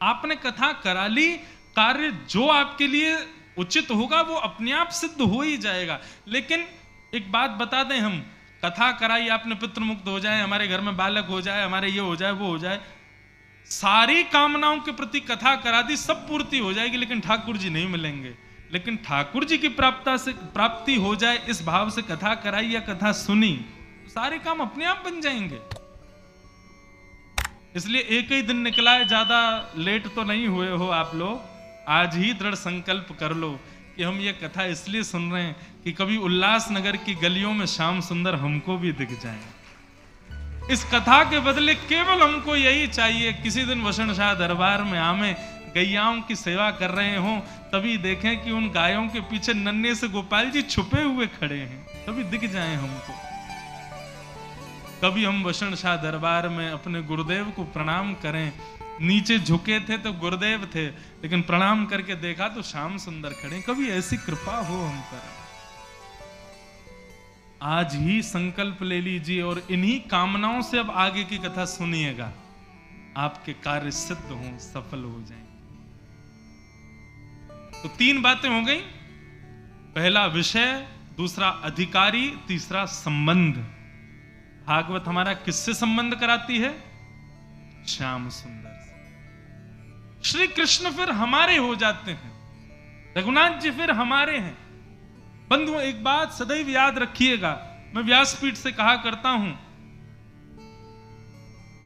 आपने कथा करा ली, कार्य जो आपके लिए उचित होगा वो अपने आप सिद्ध हो ही जाएगा। लेकिन एक बात बता दें, हम कथा कराई, आपने पितृ मुक्त हो जाए, हमारे घर में बालक हो जाए, हमारे ये हो जाए वो हो जाए, सारी कामनाओं के प्रति कथा करा दी, सब पूर्ति हो जाएगी, लेकिन ठाकुर जी नहीं मिलेंगे। लेकिन ठाकुर जी की प्राप्ति हो जाए इस भाव से कथा कराई या कथा सुनी, सारे काम अपने आप बन जाएंगे। इसलिए एक ही दिन निकला है, ज्यादा लेट तो नहीं हुए हो आप लोग। आज ही दृढ़ संकल्प कर लो कि हम ये कथा इसलिए सुन रहे हैं कि कभी उल्लासनगर की गलियों में श्याम सुंदर हमको भी दिख जाए। इस कथा के बदले केवल हमको यही चाहिए, किसी दिन वसण शाह दरबार में आमे गैयाओं की सेवा कर रहे हों, तभी देखें कि उन गायों के पीछे नन्हे से गोपाल जी छुपे हुए खड़े हैं, तभी दिख जाए हमको। कभी हम वसण शाह दरबार में अपने गुरुदेव को प्रणाम करें, नीचे झुके थे तो गुरुदेव थे, लेकिन प्रणाम करके देखा तो श्याम सुंदर खड़े। कभी ऐसी कृपा हो हम पर। आज ही संकल्प ले लीजिए और इन्हीं कामनाओं से अब आगे की कथा सुनिएगा, आपके कार्य सिद्ध हों, सफल हो जाएं। तो 3 बातें हो गई, पहला विषय, दूसरा अधिकारी, तीसरा संबंध। भागवत हमारा किससे संबंध कराती है? श्याम सुंदर से। श्री कृष्ण फिर हमारे हो जाते हैं, रघुनाथ जी फिर हमारे हैं। बंधुओं एक बात सदैव याद रखिएगा, मैं व्यासपीठ से कहा करता हूं,